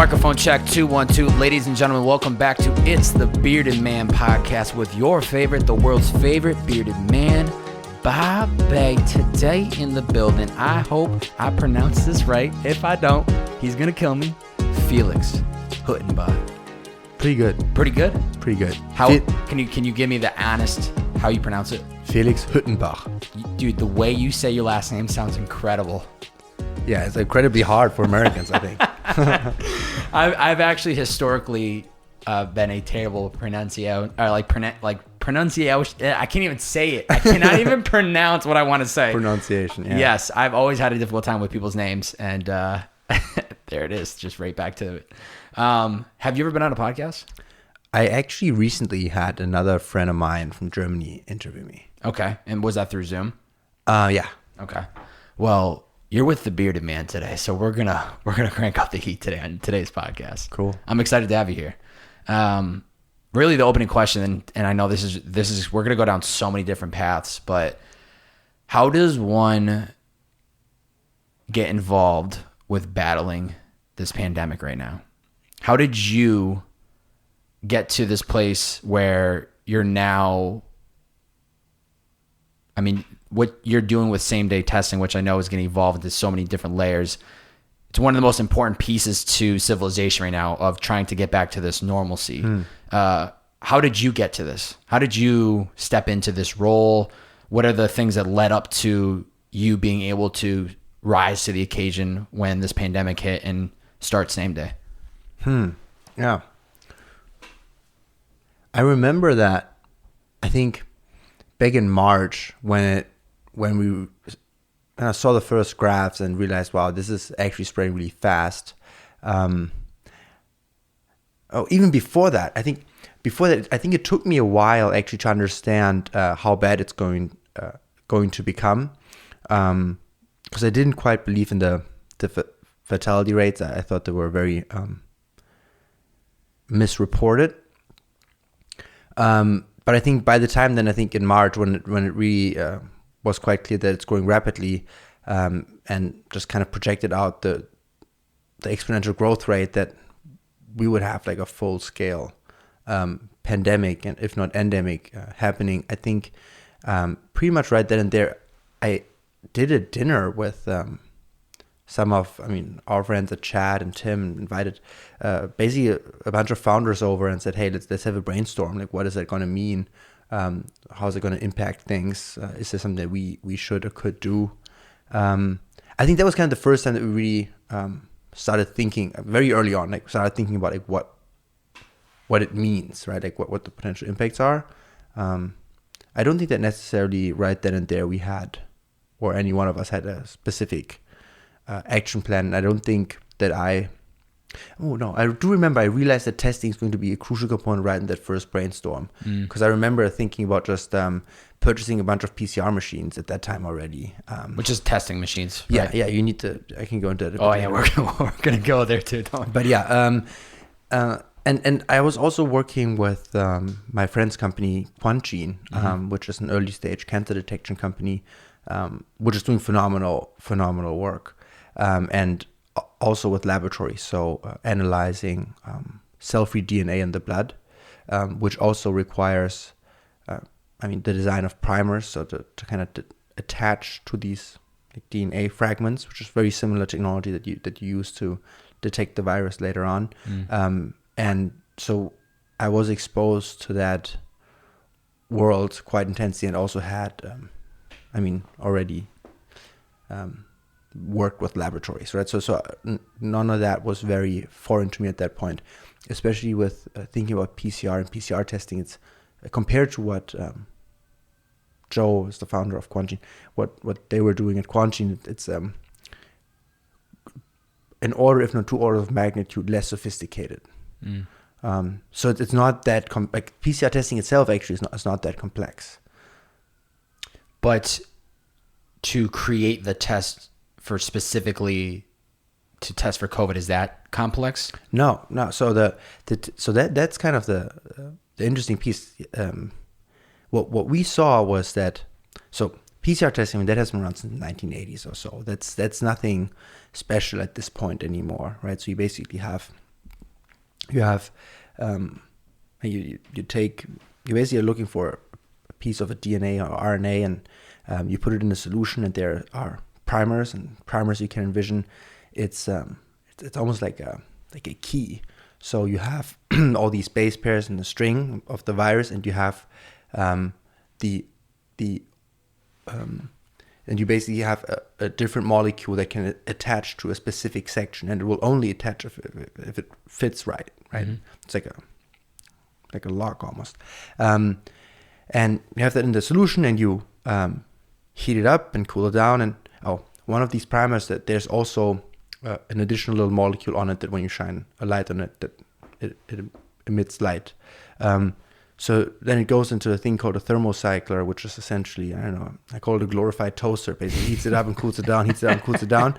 Microphone check 2 1 2. Ladies and gentlemen, welcome back to It's the Bearded Man podcast with your favorite, the world's favorite bearded man, Bob Bay. Today in the building, I hope I pronounce this right. If I don't, he's gonna kill me. Felix Huettenbach. Pretty good. Pretty good? Pretty good. How can you give me the honest how you pronounce it? Felix Huettenbach. Dude, the way you say your last name sounds incredible. Yeah, it's incredibly hard for Americans, I think. I've actually historically been a terrible pronunciation. I can't even say it. I cannot even pronounce what I want to say. Pronunciation, yeah. Yes, I've always had a difficult time with people's names, and there it is, just right back to it. Have you ever been on a podcast? I actually recently had another friend of mine from Germany interview me. Okay, and was that through Zoom? Yeah. Okay. Well, you're with the Bearded Man today, so we're gonna crank up the heat today on today's podcast. Cool. I'm excited to have you here. Really, the opening question, and I know this is we're gonna go down so many different paths, but how does one get involved with battling this pandemic right now? How did you get to this place where you're now? I mean, what you're doing with same-day testing, which I know is going to evolve into so many different layers. It's one of the most important pieces to civilization right now of trying to get back to this normalcy. How did you get to this? How did you step into this role? What are the things that led up to you being able to rise to the occasion when this pandemic hit and start same day? Yeah. I remember that, I think, back in March when we saw the first graphs and realized, wow, this is actually spreading really fast. Even before that, I think it took me a while actually to understand how bad it's going to become, because I didn't quite believe in the fatality rates. I thought they were very misreported. But I think by the time then, I think in March when it really was quite clear that it's growing rapidly, and just kind of projected out the exponential growth rate that we would have like a full scale pandemic, and if not endemic, happening. I think pretty much right then and there, I did a dinner with some of, our friends at Chad and Tim, invited basically a bunch of founders over and said, hey, let's have a brainstorm. Like, what is that going to mean? How is it going to impact things? Is there something that we should or could do? I think that was kind of the first time that we really started thinking very early on, started thinking about like what it means, right? Like what the potential impacts are. I don't think that necessarily right then and there we had, or any one of us had, a specific action plan. I don't think that I do remember I realized that testing is going to be a crucial component right in that first brainstorm, because I remember thinking about just purchasing a bunch of PCR machines at that time already, which is testing machines, right? Yeah, you need to, I can go into that. We're gonna go there too, but yeah, and I was also working with my friend's company Quantgene, which is an early stage cancer detection company, which is doing phenomenal work. And also with laboratories, so analyzing cell-free DNA in the blood, which also requires, the design of primers, so to kind of attach to these like DNA fragments, which is very similar technology that you use to detect the virus later on. And so I was exposed to that world quite intensely, and also had, already worked with laboratories, right? So none of that was very foreign to me at that point, especially with thinking about PCR and PCR testing. It's compared to what Joe is the founder of Quantgene, what they were doing at Quantgene. It's an order, if not 2 orders of magnitude, less sophisticated. So it's not that like PCR testing itself actually is not that complex. But to create the test for specifically to test for COVID, is that complex? No. So that's kind of the interesting piece. What we saw was that, so PCR testing, that has been around since the 1980s or so. That's nothing special at this point anymore, right? So you basically have you have you basically are looking for a piece of a DNA or RNA, and you put it in a solution, and there are primers, and primers you can envision. It's almost like a key. So you have all these base pairs in the string of the virus, and you have and you basically have a different molecule that can attach to a specific section, and it will only attach if it fits right. Mm-hmm. It's like a lock almost. And you have that in the solution, and you heat it up and cool it down. And one of these primers, that there's also an additional little molecule on it that when you shine a light on it, that it emits light. So then it goes into a thing called a thermocycler, which is essentially, I don't know, I call it a glorified toaster. Basically heats it up and cools it down, heats it up and cools it down.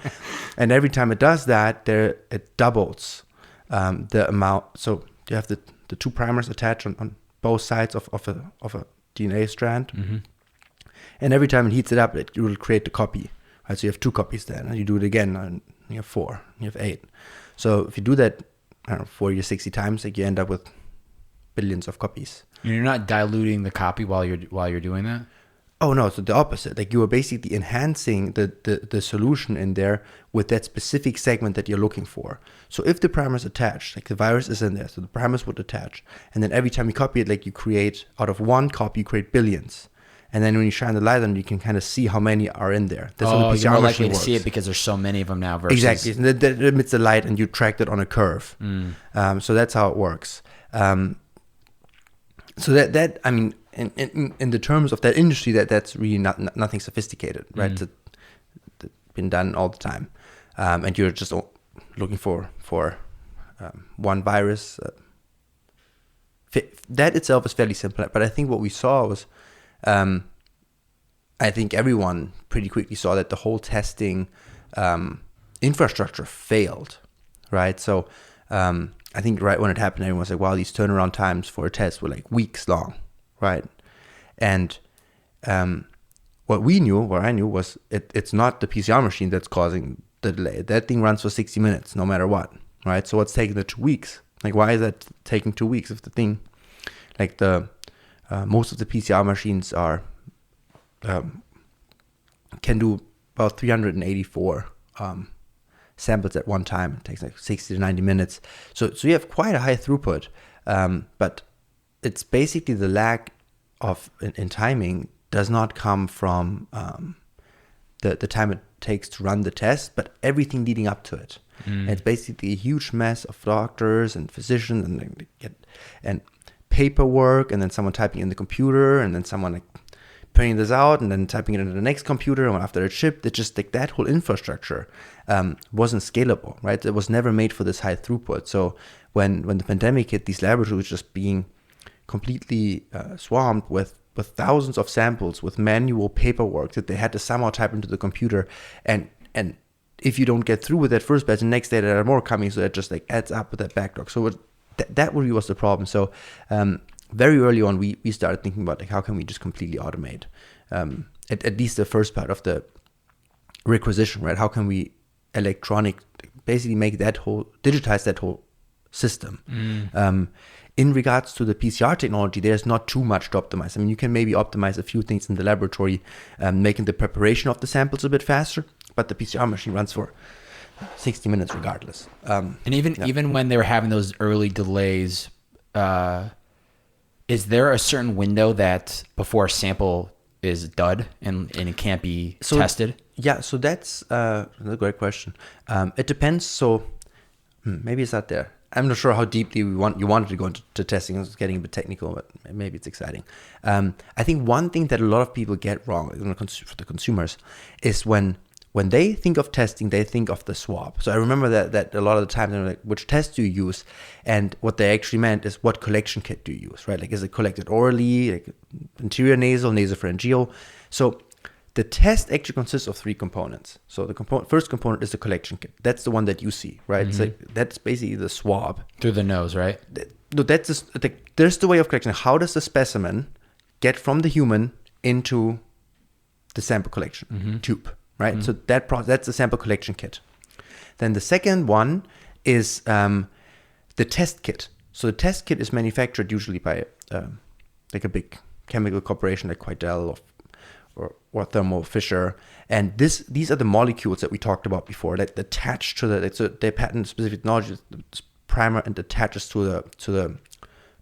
And every time it does that, it doubles the amount. So you have the two primers attached on both sides of a DNA strand. Mm-hmm. And every time it heats it up, it will create the copy. Right? So you have 2 copies then, and you do it again, and you have 4, you have 8. So if you do that, I don't know, 40 or 60 times, like, you end up with billions of copies. And you're not diluting the copy while you're doing that? Oh no, so the opposite. Like, you are basically enhancing the solution in there with that specific segment that you're looking for. So if the primer is attached, like the virus is in there, so the primers would attach. And then every time you copy it, like, you create, out of one copy, you create billions. And then when you shine the light on it, you can kind of see how many are in there. That's how the PCR you're more likely to see it because there's so many of them now. Versus... Exactly. And that emits the light, and you track it on a curve. So that's how it works. So that I mean, in the terms of that industry, that's really nothing sophisticated, right? It's been done all the time, and you're just looking for one virus. That itself is fairly simple, but I think what we saw was, I think everyone pretty quickly saw that the whole testing infrastructure failed, right? So I think right when it happened, everyone was like, wow, these turnaround times for a test were like weeks long, right? And what I knew was it's not the PCR machine that's causing the delay. That thing runs for 60 minutes no matter what, right? So what's taking the 2 weeks? Like, why is that taking 2 weeks if the thing, like most of the PCR machines are can do about 384 samples at one time. It takes like 60 to 90 minutes. So you have quite a high throughput, but it's basically the lack of in timing does not come from the time it takes to run the test, but everything leading up to it. It's basically a huge mess of doctors and physicians and paperwork, and then someone typing in the computer, and then someone like printing this out and then typing it into the next computer, and after it's shipped, it just like that whole infrastructure wasn't scalable, right? It was never made for this high throughput. So when the pandemic hit, these laboratories just being completely swamped with thousands of samples, with manual paperwork that they had to somehow type into the computer, and if you don't get through with that first batch, the next day there are more coming, so that just like adds up with that backlog. So that really was the problem. So very early on, we started thinking about like how can we just completely automate at least the first part of the requisition, right? How can we basically digitize that whole system? In regards to the PCR technology, there's not too much to optimize. I mean, you can maybe optimize a few things in the laboratory, making the preparation of the samples a bit faster, but the PCR machine runs for 60 minutes regardless. And even when they were having those early delays, is there a certain window that before a sample is dud and it can't be tested? Yeah, so that's another great question. It depends. So maybe it's not there. I'm not sure how deeply you wanted to go into testing. It's getting a bit technical, but maybe it's exciting. I think one thing that a lot of people get wrong for the consumers is when they think of testing, they think of the swab. So I remember that a lot of the time they're like, which test do you use? And what they actually meant is, what collection kit do you use, right? Like, is it collected orally, like anterior nasal, nasopharyngeal? So the test actually consists of 3 components. So the first component is the collection kit. That's the one that you see, right? Mm-hmm. So that's basically the swab. Through the nose, right? No, there's the way of collection. How does the specimen get from the human into the sample collection tube? Right, so that's the sample collection kit. Then the second one is the test kit. So the test kit is manufactured usually by like a big chemical corporation like Quidel or Thermo Fisher, and these are the molecules that we talked about before that attach to they patent specific technology, primer, and attaches to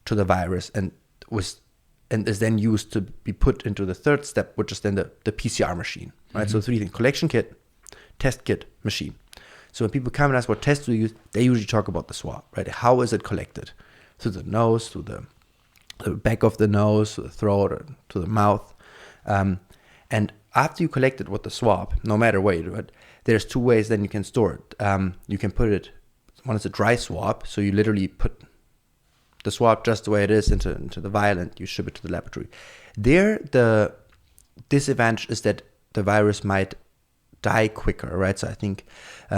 the virus and is then used to be put into the third step, which is then the PCR machine, right? So 3 things: collection kit, test kit, machine. So when people come and ask what tests do you use, they usually talk about the swab, right? How is it collected? Through the nose, through the back of the nose, through the throat, or to the mouth. And after you collect it with the swab, no matter where you do it, there's 2 ways then you can store it. You can put it, one is a dry swab, so you literally put the swab just the way it is into the vial and you ship it to the laboratory. There, the disadvantage is that the virus might die quicker, right? So I think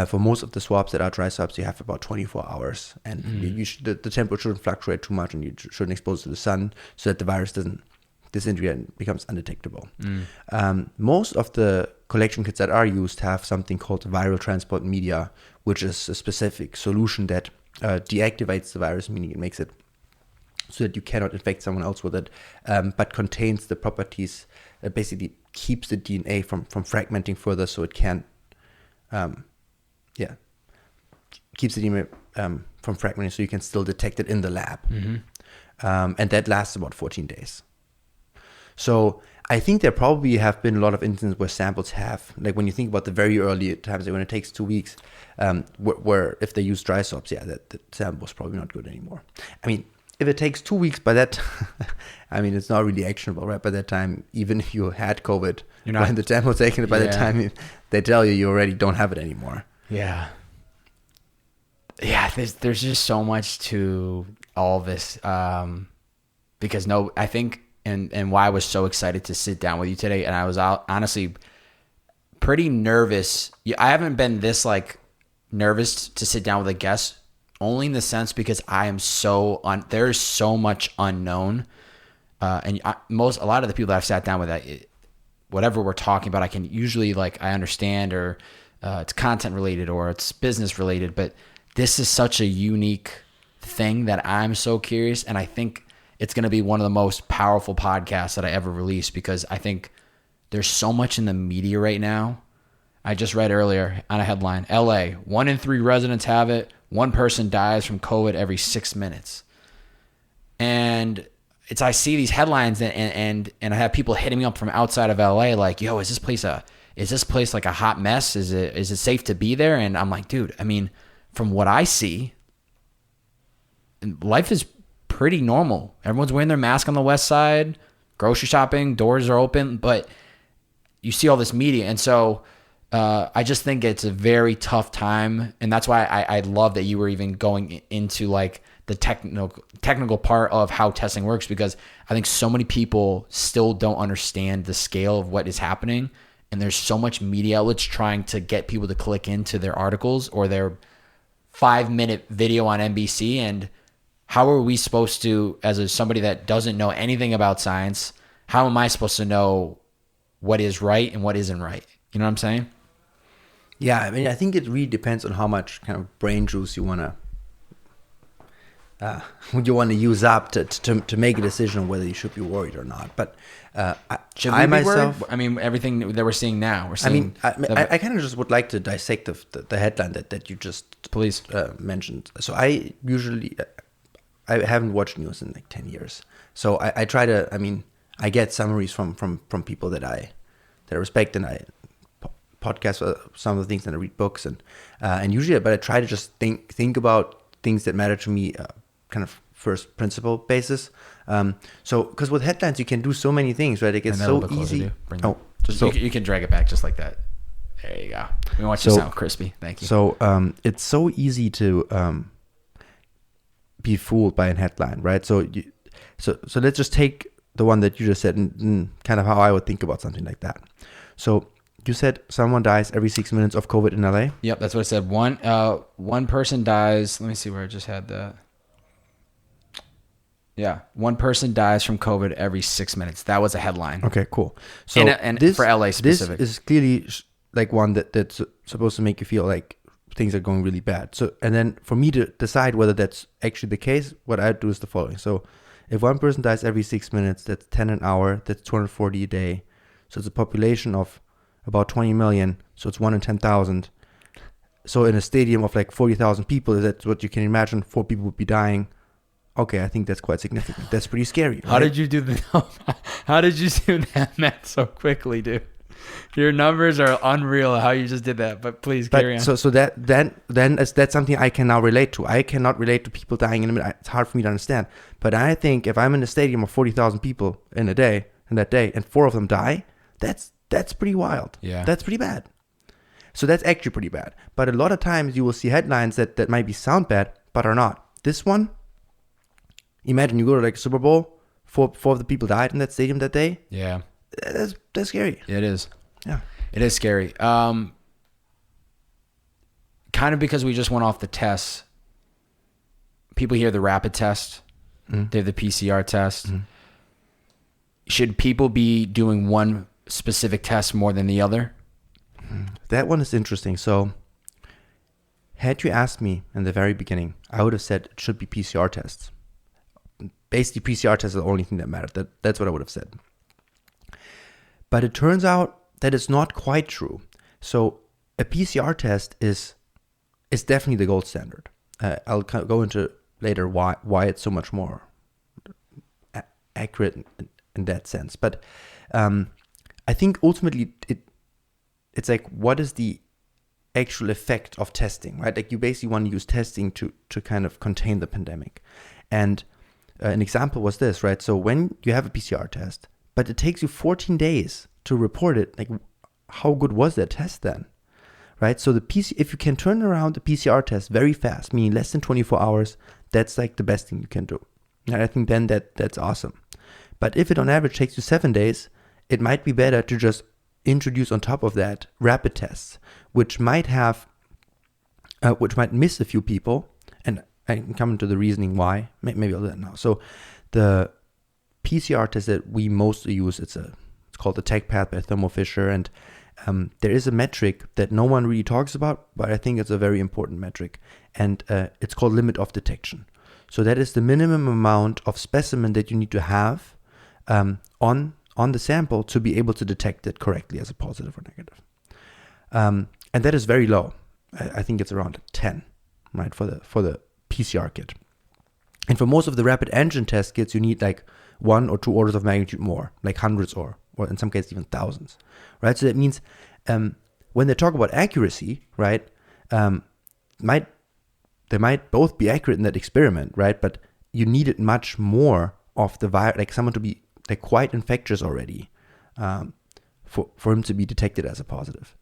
for most of the swabs that are dry swabs, you have about 24 hours, and the temperature shouldn't fluctuate too much, and you shouldn't expose it to the sun so that the virus doesn't disintegrate and becomes undetectable. Most of the collection kits that are used have something called viral transport media, which is a specific solution that deactivates the virus, meaning it makes it so that you cannot infect someone else with it, but contains the properties, basically keeps the DNA from fragmenting further, so it can, keeps the DNA from fragmenting, so you can still detect it in the lab. And that lasts about 14 days. So I think there probably have been a lot of instances where samples have, like when you think about the very early times, like when it takes 2 weeks, where if they use dry swabs, that the sample was probably not good anymore. I mean, if it takes 2 weeks, by that, I mean, it's not really actionable, right? By that time, even if you had COVID, when the sample was taken, by the time they tell you already don't have it anymore. Yeah. Yeah, there's just so much to all this, because I think, and why I was so excited to sit down with you today, and I was honestly pretty nervous. I haven't been this like nervous to sit down with a guest, only in the sense because I am there's so much unknown, and a lot of the people that I've sat down with, whatever we're talking about, I can usually I understand, or it's content related or it's business related, but this is such a unique thing that I'm so curious, and I think it's going to be one of the most powerful podcasts that I ever released, because I think there's so much in the media right now. I just read earlier on a headline, LA, 1 in 3 residents have it. 1 person dies from COVID every 6 minutes. And I see these headlines and I have people hitting me up from outside of LA like, yo, is this place like a hot mess? Is it safe to be there? And I'm like, dude, I mean, from what I see, life is pretty normal. Everyone's wearing their mask on the west side, grocery shopping, doors are open, but you see all this media. And so I just think it's a very tough time. And that's why I love that you were even going into the technical part of how testing works, because I think so many people still don't understand the scale of what is happening. And there's so much media outlets trying to get people to click into their articles or their 5-minute video on NBC. And how are we supposed to, as somebody that doesn't know anything about science, how am I supposed to know what is right and what isn't right? You know what I'm saying? Yeah, I mean, I think it really depends on how much kind of brain juice you want to use up to make a decision on whether you should be worried or not. But I myself, worried? I mean, everything that we're seeing now, I kind of just would like to dissect the headline that you just please mentioned. So I usually I haven't watched news in 10 years. So I try to, I get summaries from people that I respect, and I podcast some of the things, and I read books, and usually, but I try to just think about things that matter to me, kind of first principle basis. So because with headlines you can do so many things, right? It gets so easy. You can drag it back just like that. There you go. We want you to sound crispy. Thank you. So it's so easy to be fooled by a headline, right? So let's just take the one that you just said, and kind of how I would think about something like that. So you said someone dies every 6 minutes of COVID in LA? Yep, that's what I said. One person dies. Let me see where I just had that. Yeah, 1 person dies from COVID every 6 minutes. That was a headline. Okay, cool. So and this, for LA specific. This is clearly one that's supposed to make you feel things are going really bad. So, and then for me to decide whether that's actually the case, what I do is the following. So if one person dies every 6 minutes, that's 10 an hour, that's 240 a day. So it's a population of about 20 million. So it's 1 in 10,000. So in a stadium of like 40,000 people, that's what you can imagine, 4 people would be dying. Okay, I think that's quite significant. That's pretty scary. Right? How did you do that math so quickly, dude? Your numbers are unreal how you just did that, but please carry on. So that that's something I can now relate to. I cannot relate to people dying in a minute. It's hard for me to understand. But I think if I'm in a stadium of 40,000 people in that day, and 4 of them die, that's pretty wild. Yeah. That's pretty bad. So that's actually pretty bad. But a lot of times you will see headlines that might sound bad, but are not. This one, imagine you go to like a Super Bowl, 4 of the people died in that stadium that day. Yeah. That's scary. It is. Yeah. It is scary. Kind of because we just went off the tests. People hear the rapid test. Mm-hmm. They have the PCR test. Mm-hmm. Should people be doing one specific test more than the other? That one is interesting. So had you asked me in the very beginning, I would have said it should be PCR tests. Basically, PCR tests are the only thing that mattered. That's what I would have said. But it turns out that it's not quite true. So a PCR test is definitely the gold standard. I'll go into later why it's so much more accurate in that sense. But I think ultimately it's like, what is the actual effect of testing, right? Like you basically want to use testing to kind of contain the pandemic. And an example was this, right? So when you have a PCR test, but it takes you 14 days to report it, like how good was that test then, right? So if you can turn around the PCR test very fast, meaning less than 24 hours, that's like the best thing you can do. And I think then that's awesome. But if it on average takes you 7 days, it might be better to just introduce on top of that rapid tests, which might miss a few people. And I can come into the reasoning why. Maybe I'll do that now. So the PCR test that we mostly use, it's called the Tech Path by Thermo Fisher, and there is a metric that no one really talks about, but I think it's a very important metric, and it's called limit of detection. So that is the minimum amount of specimen that you need to have on the sample to be able to detect it correctly as a positive or negative, and that is very low. I think it's around 10, right, for the PCR kit. And for most of the rapid antigen test kits, you need like 1 or 2 orders of magnitude more, like hundreds or in some cases even thousands, right? So that means when they talk about accuracy, right, they might both be accurate in that experiment, right? But you needed much more of the virus, like someone to be like quite infectious already, for him to be detected as a positive.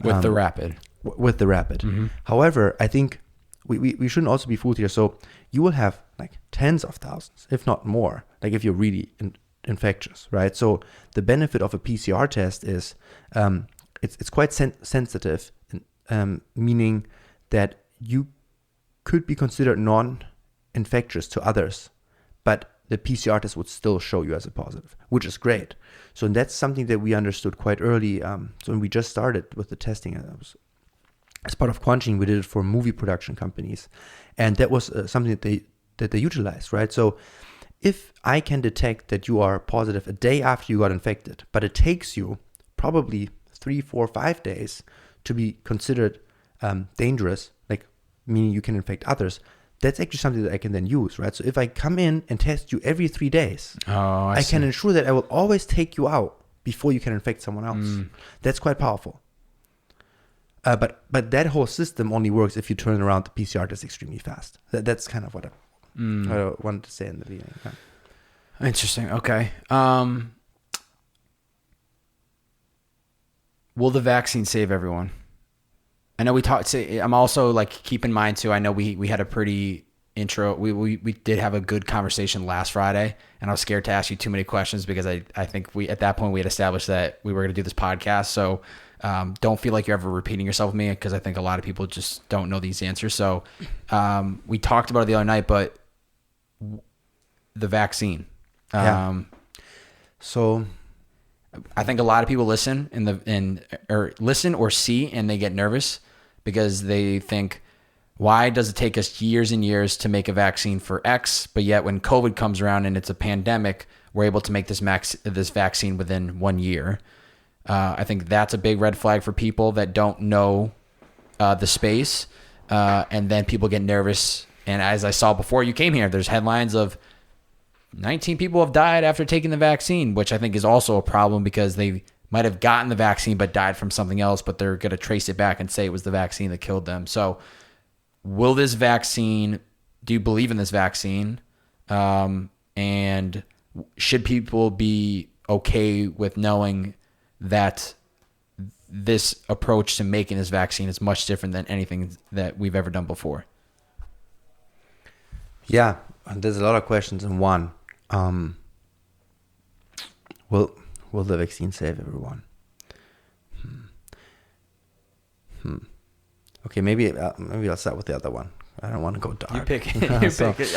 With the rapid. With the rapid. Mm-hmm. However, I think we shouldn't also be fooled here. So you will have like tens of thousands, if not more, like if you're really infectious, right? So the benefit of a PCR test is it's quite sensitive, meaning that you could be considered non-infectious to others, but the PCR test would still show you as a positive, which is great. So that's something that we understood quite early. So when we just started with the testing, as part of Quantgene, we did it for movie production companies, and that was something that they utilized, right? So if I can detect that you are positive a day after you got infected, but it takes you probably 3, 4, 5 days to be considered dangerous, like meaning you can infect others, that's actually something that I can then use, right? So if I come in and test you every 3 days, I can ensure that I will always take you out before you can infect someone else. That's quite powerful. But that whole system only works if you turn around the PCR test extremely fast. That's kind of what I wanted to say in the beginning. Yeah. Interesting. Okay. Will the vaccine save everyone? I know we talked. I'm also like, keep in mind too, I know we had a pretty intro. We did have a good conversation last Friday, and I was scared to ask you too many questions because I think at that point we had established that we were going to do this podcast. So don't feel like you're ever repeating yourself with me, because I think a lot of people just don't know these answers. So we talked about it the other night, but the vaccine. So I think a lot of people listen or see and they get nervous because they think, why does it take us years and years to make a vaccine for X, but yet when COVID comes around and it's a pandemic, we're able to make this vaccine within 1 year. I think that's a big red flag for people that don't know the space. And then people get nervous. And as I saw before you came here, there's headlines of 19 people have died after taking the vaccine, which I think is also a problem because they might have gotten the vaccine but died from something else, but they're going to trace it back and say it was the vaccine that killed them. So do you believe in this vaccine? And should people be okay with knowing that this approach to making this vaccine is much different than anything that we've ever done before? Yeah, there's a lot of questions in one. Will the vaccine save everyone? Okay, maybe I'll start with the other one. I don't want to go dark. You pick it.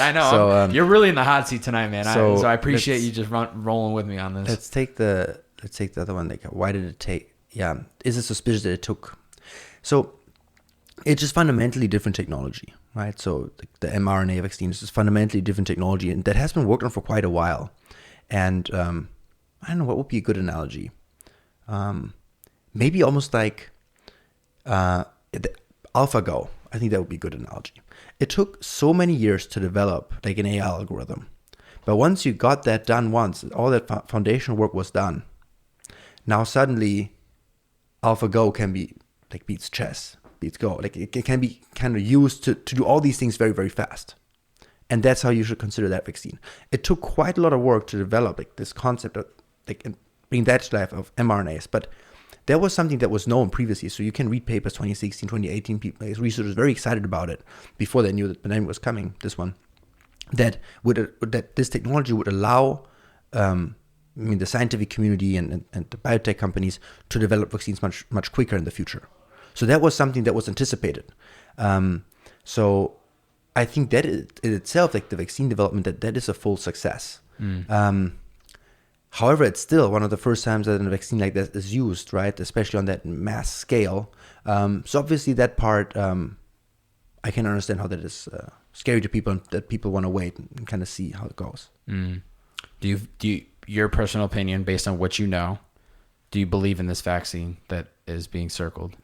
I know. So, you're really in the hot seat tonight, man. So I appreciate you just rolling with me on this. Let's take the other one. Like, why did it take? Yeah, is it suspicious that it took? So it's just fundamentally different technology, right? So the mRNA vaccine is just fundamentally different technology, and that has been worked on for quite a while. And I don't know, what would be a good analogy? Maybe almost like AlphaGo. I think that would be a good analogy. It took so many years to develop like an AI algorithm. But once you got that done once, all that foundational work was done. Now suddenly AlphaGo can be like beats chess, beats Go. Like it can be kind of used to do all these things very, very fast. And that's how you should consider that vaccine. It took quite a lot of work to develop like this concept of like bring that to life of mRNAs. But there was something that was known previously. So you can read papers 2016, 2018. People, like, researchers very excited about it before they knew that the pandemic was coming, this one. That this technology would allow the scientific community and the biotech companies to develop vaccines much, much quicker in the future. So that was something that was anticipated. So I think that in itself, like the vaccine development, that is a full success. However, it's still one of the first times that a vaccine like that is used, right? Especially on that mass scale. So obviously that part, I can understand how that is scary to people, and that people want to wait and kind of see how it goes. Do you, your personal opinion, based on what you know, do you believe in this vaccine that is being circled?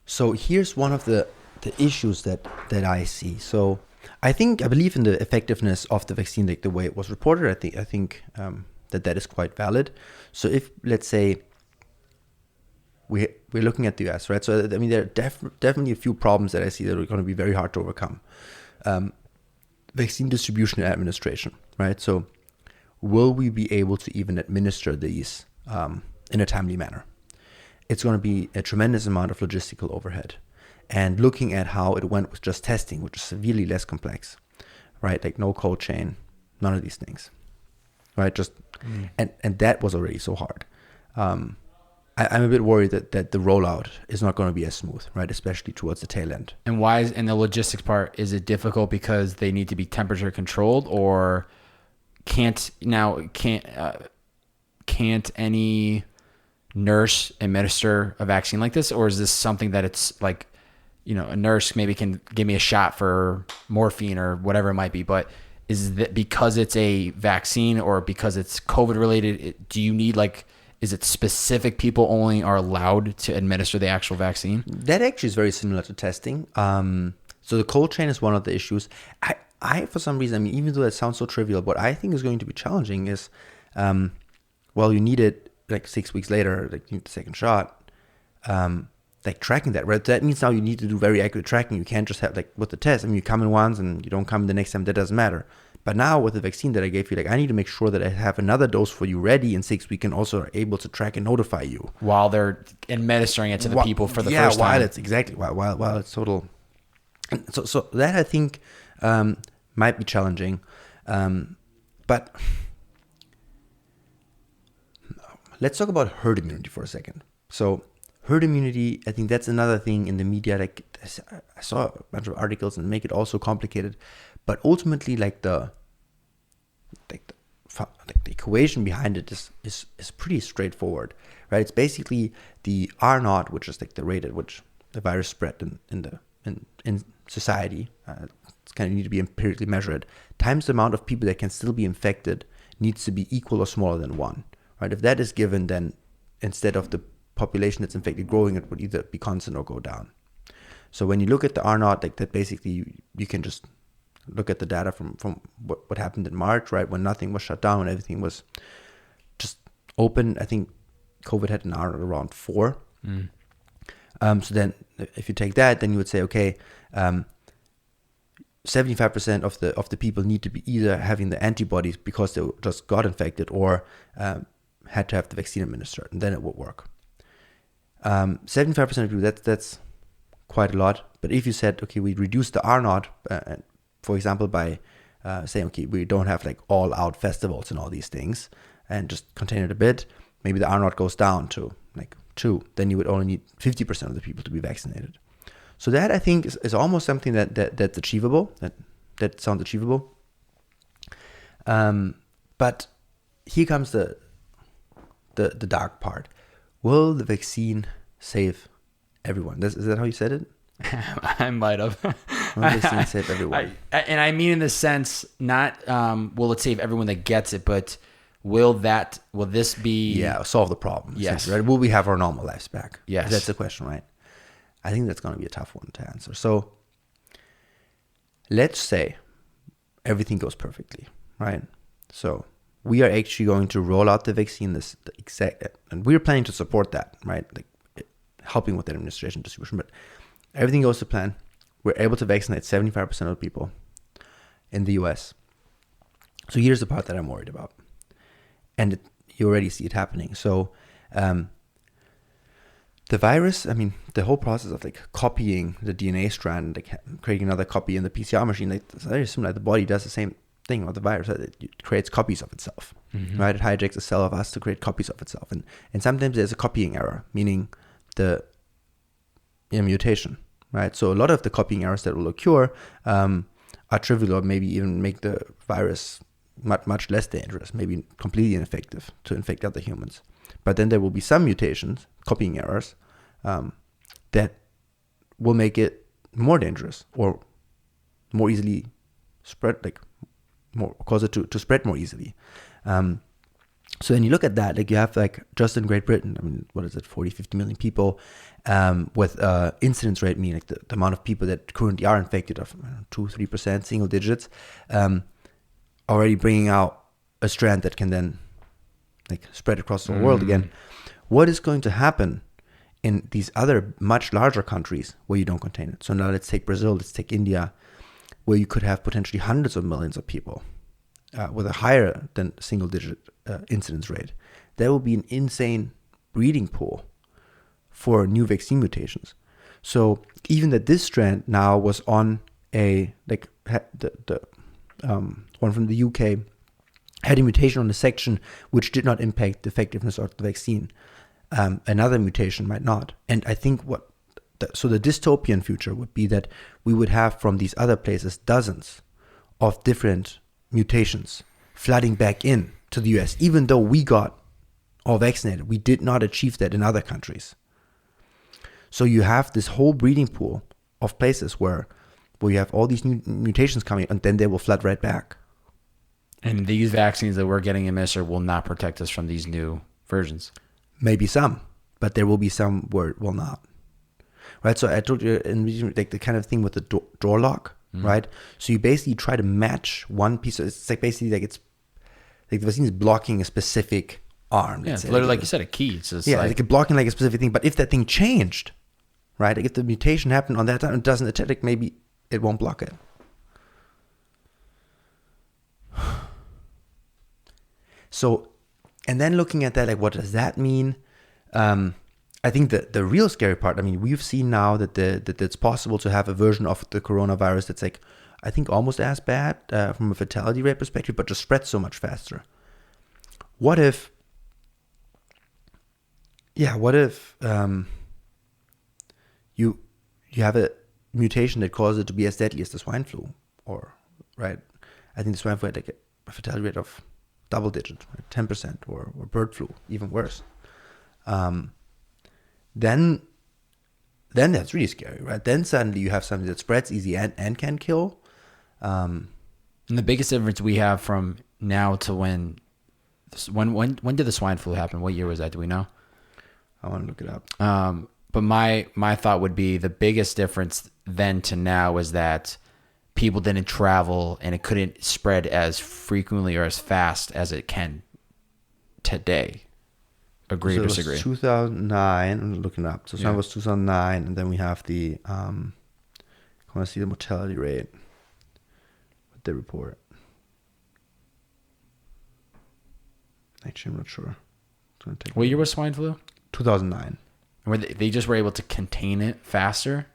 So here's one of the issues that I see. So I believe in the effectiveness of the vaccine, like the way it was reported. I think that is quite valid. So if, let's say, we're looking at the US, right? So I mean, there are definitely a few problems that I see that are going to be very hard to overcome. Vaccine distribution and administration, right? So will we be able to even administer these in a timely manner? It's going to be a tremendous amount of logistical overhead. And looking at how it went with just testing, which is severely less complex, right? Like no cold chain, none of these things, right? And that was already so hard. I'm a bit worried that the rollout is not going to be as smooth, right? Especially towards the tail end. And why in the logistics part, is it difficult because they need to be temperature controlled, or can't any nurse administer a vaccine like this? Or is this something that it's like, a nurse maybe can give me a shot for morphine or whatever it might be, but is that because it's a vaccine or because it's COVID related, do you need is it specific people only are allowed to administer the actual vaccine? That actually is very similar to testing. So the cold chain is one of the issues. I for some reason, even though that sounds so trivial, what I think is going to be challenging is, you need it like 6 weeks later, like you need the second shot, like tracking that, right? That means now you need to do very accurate tracking. You can't just have like with the test. I mean, you come in once and you don't come in the next time. That doesn't matter. But now with the vaccine that I gave you, like I need to make sure that I have another dose for you ready in 6 weeks and also are able to track and notify you while they're administering it to the people for the first time. While it's total. So that I think might be challenging, but let's talk about herd immunity for a second. So herd immunity, I think that's another thing in the media. Like I saw a bunch of articles and make it also complicated, but ultimately, like the equation behind it is pretty straightforward, right? It's basically the R naught, which is like the rate at which the virus spread in society, it's kind of need to be empirically measured, times the amount of people that can still be infected needs to be equal or smaller than 1, right? If that is given, then instead of the population that's infected growing, it would either be constant or go down. So when you look at the R0, like that, basically you can just look at the data from what happened in March, right? When nothing was shut down, when everything was just open. I think COVID had an R0 around 4. So then if you take that, then you would say, okay, 75% of the people need to be either having the antibodies because they just got infected or had to have the vaccine administered, and then it would work. 75% of people, that's quite a lot. But if you said, okay, we reduce the R0, for example, by saying, okay, we don't have like all out festivals and all these things and just contain it a bit, maybe the R0 goes down to like 2, then you would only need 50% of the people to be vaccinated. So that, I think, is almost something that's achievable. That sounds achievable. But here comes the dark part. Will the vaccine save everyone? Is that how you said it? I might have. Will the vaccine save everyone? And I mean in the sense, not will it save everyone that gets it, but will this be... solve the problem. Yes. Right? Will we have our normal lives back? Yes. That's the question, right? I think that's going to be a tough one to answer. So let's say everything goes perfectly, right? So we are actually going to roll out the vaccine and we're planning to support that, right? Like helping with the administration distribution, but everything goes to plan. We're able to vaccinate 75% of the people in the US. So here's the part that I'm worried about. And you already see it happening. So the virus, I mean, the whole process of like copying the DNA strand, like creating another copy in the PCR machine, like it's very similar. The body does the same thing with the virus. It creates copies of itself, right? It hijacks a cell of us to create copies of itself. And sometimes there's a copying error, meaning the mutation, right? So a lot of the copying errors that will occur are trivial or maybe even make the virus much less dangerous, maybe completely ineffective to infect other humans. But then there will be some mutations, copying errors, that will make it more dangerous or more easily spread, cause it to spread more easily. So when you look at that, like you have like just in Great Britain, I mean, what is it, 40, 50 million people, with incidence rate, meaning like the amount of people that currently are infected of 2-3%, single digits, already bringing out a strand that can then like spread across the world again. What is going to happen in these other much larger countries where you don't contain it? So now let's take Brazil, let's take India, where you could have potentially hundreds of millions of people with a higher than single digit incidence rate. That will be an insane breeding pool for new vaccine mutations. So even that this strand now was on the one from the UK had a mutation on the section which did not impact the effectiveness of the vaccine. Another mutation might not. And I think so the dystopian future would be that we would have from these other places dozens of different mutations flooding back in to the US, even though we got all vaccinated. We did not achieve that in other countries. So you have this whole breeding pool of places where you have all these new mutations coming, and then they will flood right back. And these vaccines that we're getting administered will not protect us from these new versions. Maybe some, but there will be some where it will not. Right? So I told you, like the kind of thing with the door lock, right? So you basically try to match one piece. It's like basically like it's like the vaccine is blocking a specific arm. Yeah, it's literally like you said, a key. It's just like blocking like a specific thing. But if that thing changed, right? Like if the mutation happened on that time, it doesn't attack, like maybe it won't block it. So, and then looking at that, like, what does that mean? I think the real scary part, I mean, we've seen now that it's possible to have a version of the coronavirus that's like, I think almost as bad from a fatality rate perspective, but just spreads so much faster. What if you have a mutation that causes it to be as deadly as the swine flu, or, right? I think the swine flu had like a fatality rate of double digit, right? 10%, or bird flu, even worse. Then then that's really scary, right? Then suddenly you have something that spreads easy and can kill. And the biggest difference we have from now to when did the swine flu happen? What year was that? Do we know? I want to look it up. But my thought would be the biggest difference then to now is that people didn't travel and it couldn't spread as frequently or as fast as it can today. Agree or disagree? 2009. I'm looking up. So Yeah. was 2009, and then we have the. I want to see the mortality rate. What they report. Actually, I'm not sure. It's gonna take What year was swine flu? 2009. Where they just were able to contain it faster?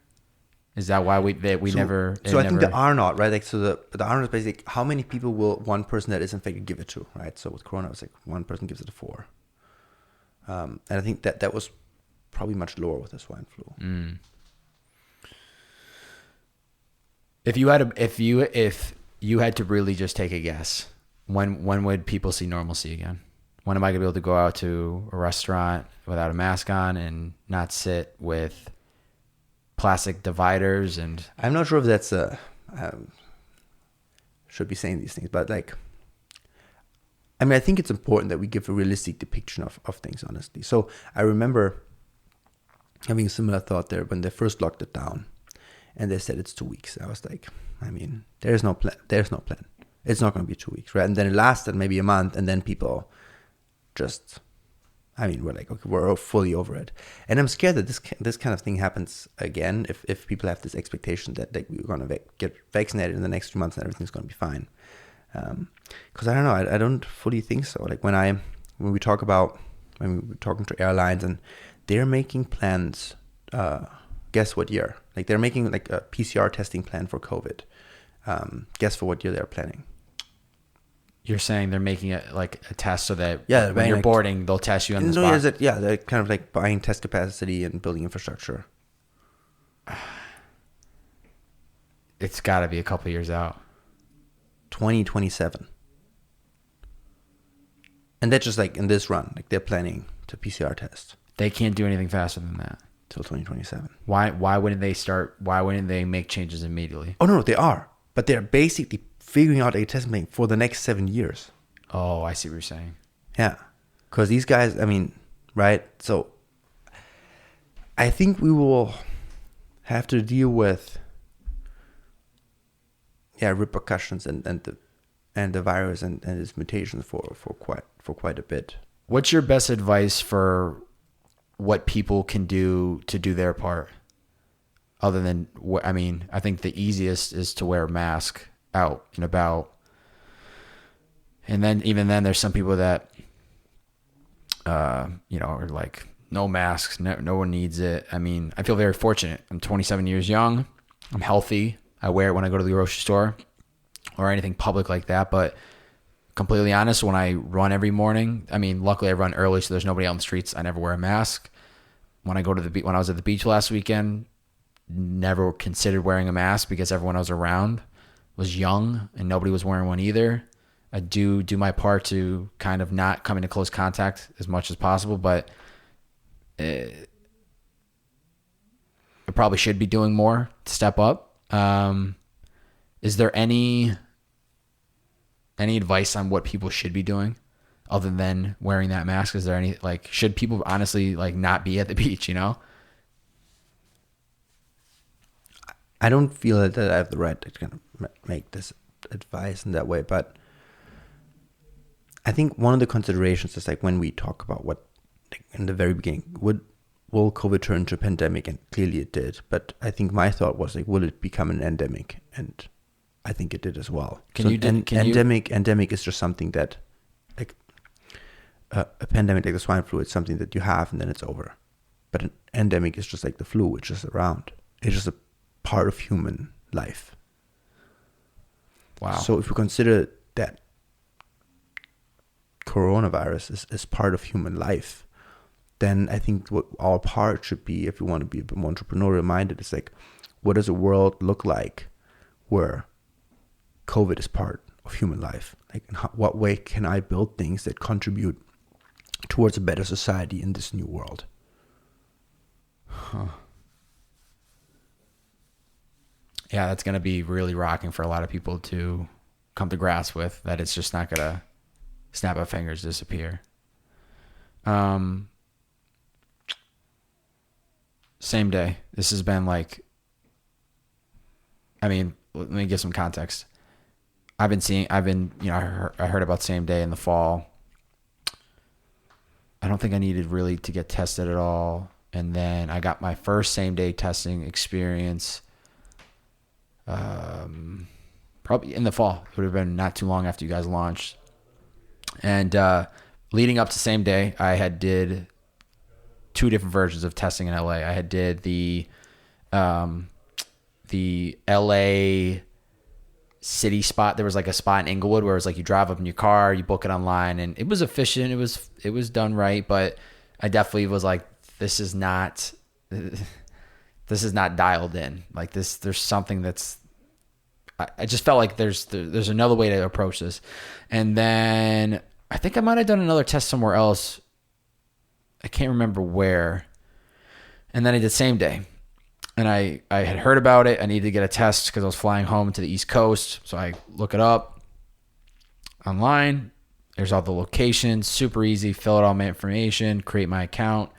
Is that why we never? So I think the R naught, right? Like, so the R naught is basically how many people will one person that is infected give it to, right? So with Corona, it's like one person gives it to 4. And I think that was probably much lower with the swine flu. If you had to really just take a guess, when would people see normalcy again? When am I gonna be able to go out to a restaurant without a mask on and not sit with plastic dividers? And I'm not sure if that's should be saying these things, but like, I mean, I think it's important that we give a realistic depiction of things, honestly. So I remember having a similar thought there when they first locked it down and they said it's 2 weeks. I was like, I mean, there's no plan. It's not going to be 2 weeks, right? And then it lasted maybe a month, and then people just, I mean, we're like, okay, we're fully over it. And I'm scared that this kind of thing happens again if people have this expectation that like, we're going to get vaccinated in the next few months and everything's going to be fine. Because I don't know, I don't fully think so. Like when we're talking to airlines and they're making plans, guess what year? Like they're making like a PCR testing plan for COVID. Guess for what year they're planning? you're saying they're making it like a test so that Yeah, when you're boarding, they'll test you on the spot. They're kind of like buying test capacity and building infrastructure. It's got to be a couple years out. 2027. And that's just like in this run, like they're planning to PCR test They can't do anything faster than that. till 2027. Why wouldn't they make changes immediately? Oh, no, they are. But they're basically figuring out a testing plan for the next 7 years. Oh, I see what you're saying. Yeah. Because these guys, I mean, right? So I think we will have to deal with repercussions and the virus and its mutations for quite a bit. What's your best advice for what people can do to do their part? Other than, I mean, I think the easiest is to wear a mask out and about. And then, even then, there's some people that, are like, no masks, no one needs it. I mean, I feel very fortunate. I'm 27 years young. I'm healthy. I wear it when I go to the grocery store or anything public like that. But completely honest, when I run every morning, I mean, luckily I run early, so there's nobody out in the streets. I never wear a mask. When I was at the beach last weekend, never considered wearing a mask because everyone I was around was young and nobody was wearing one either. I do my part to kind of not come into close contact as much as possible, but I probably should be doing more to step up. Is there any advice on what people should be doing other than wearing that mask? Is there any, like, should people honestly like not be at the beach, you know? I don't feel that I have the right to kind of make this advice in that way, but I think one of the considerations is like when we talk about what, like in the very beginning, will COVID turn into a pandemic? And clearly it did. But I think my thought was like, will it become an endemic? And I think it did as well. Endemic is just something that, like a pandemic like the swine flu, it's something that you have and then it's over. But an endemic is just like the flu, it's just around. It's just a part of human life. Wow. So if we consider that coronavirus is part of human life, then I think what our part should be, if we want to be a bit more entrepreneurial minded, is like, what does a world look like where COVID is part of human life? Like, in what way can I build things that contribute towards a better society in this new world? Huh. Yeah, that's going to be really rocking for a lot of people to come to grasp with, that it's just not going to snap of fingers disappear. Same day. This has been like, I mean, let me give some context. I heard about same day in the fall. I don't think I needed really to get tested at all. And then I got my first same day testing experience probably in the fall. It would have been not too long after you guys launched. And leading up to same day, I had did 2 different versions of testing in LA. I had did the LA city spot. There was like a spot in Inglewood where it was like you drive up in your car, you book it online, and it was efficient. It was done right, but I definitely was like, this is not dialed in. Like there's something that's, I just felt like there's another way to approach this. And then I think I might have done another test somewhere else. I can't remember where. And then I did same day. And I had heard about it. I needed to get a test because I was flying home to the East Coast. So I look it up online. There's all the locations, super easy. Fill out all my information, create my account.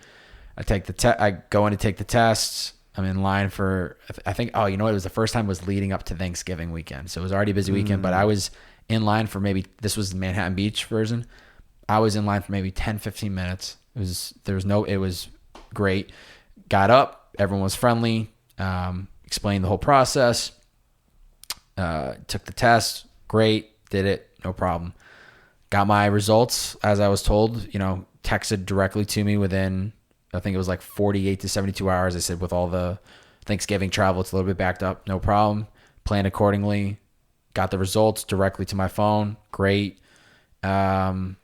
I go in to take the tests. I'm in line for, I think, it was the first time was leading up to Thanksgiving weekend. So it was already a busy weekend, but I was in line for this was the Manhattan Beach version. I was in line for maybe 10, 15 minutes. It was great. Got up, everyone was friendly, explained the whole process, took the test, great, did it, no problem. Got my results as I was told, texted directly to me within, I think it was like 48 to 72 hours. I said, with all the Thanksgiving travel, it's a little bit backed up. No problem. Planned accordingly. Got the results directly to my phone. Great. And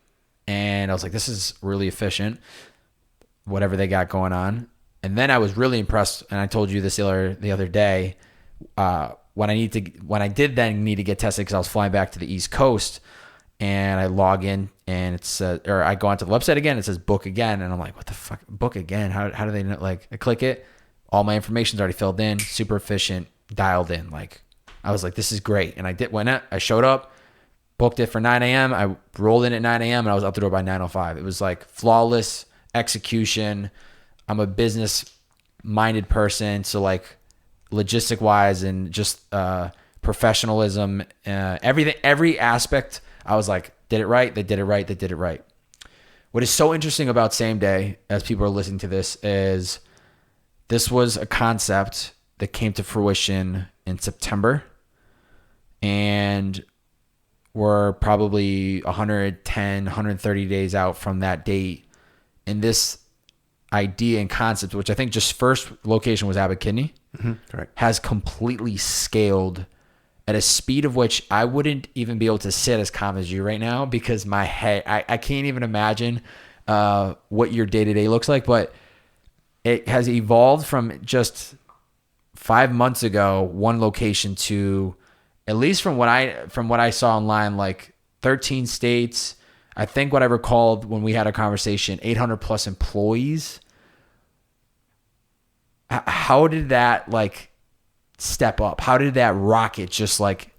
I was like, this is really efficient, whatever they got going on. And then I was really impressed. And I told you this the other day, when I did then need to get tested because I was flying back to the East Coast, and I log in and I go onto the website again. It says book again. And I'm like, what the fuck? Book again? How do they know? Like, I click it. All my information's already filled in, super efficient, dialed in. Like, I was like, this is great. And I showed up, booked it for 9 a.m. I rolled in at 9 a.m. and I was out the door by 9:05. It was like flawless execution. I'm a business minded person. So like logistic wise and just, professionalism, everything, every aspect, I was like, did it right. They did it right. They did it right. What is so interesting about same day, as people are listening to this, is this was a concept that came to fruition in September, and we're probably 110, 130 days out from that date. And this idea and concept, which I think just first location was Abbott Kidney, correct, has completely scaled at a speed of which I wouldn't even be able to sit as calm as you right now, because my head, I can't even imagine what your day-to-day looks like. But it has evolved from just 5 months ago, one location, to, at least from what I saw online, like 13 states. I think what I recalled when we had a conversation, 800 plus employees. How did that like step up? How did that rocket just like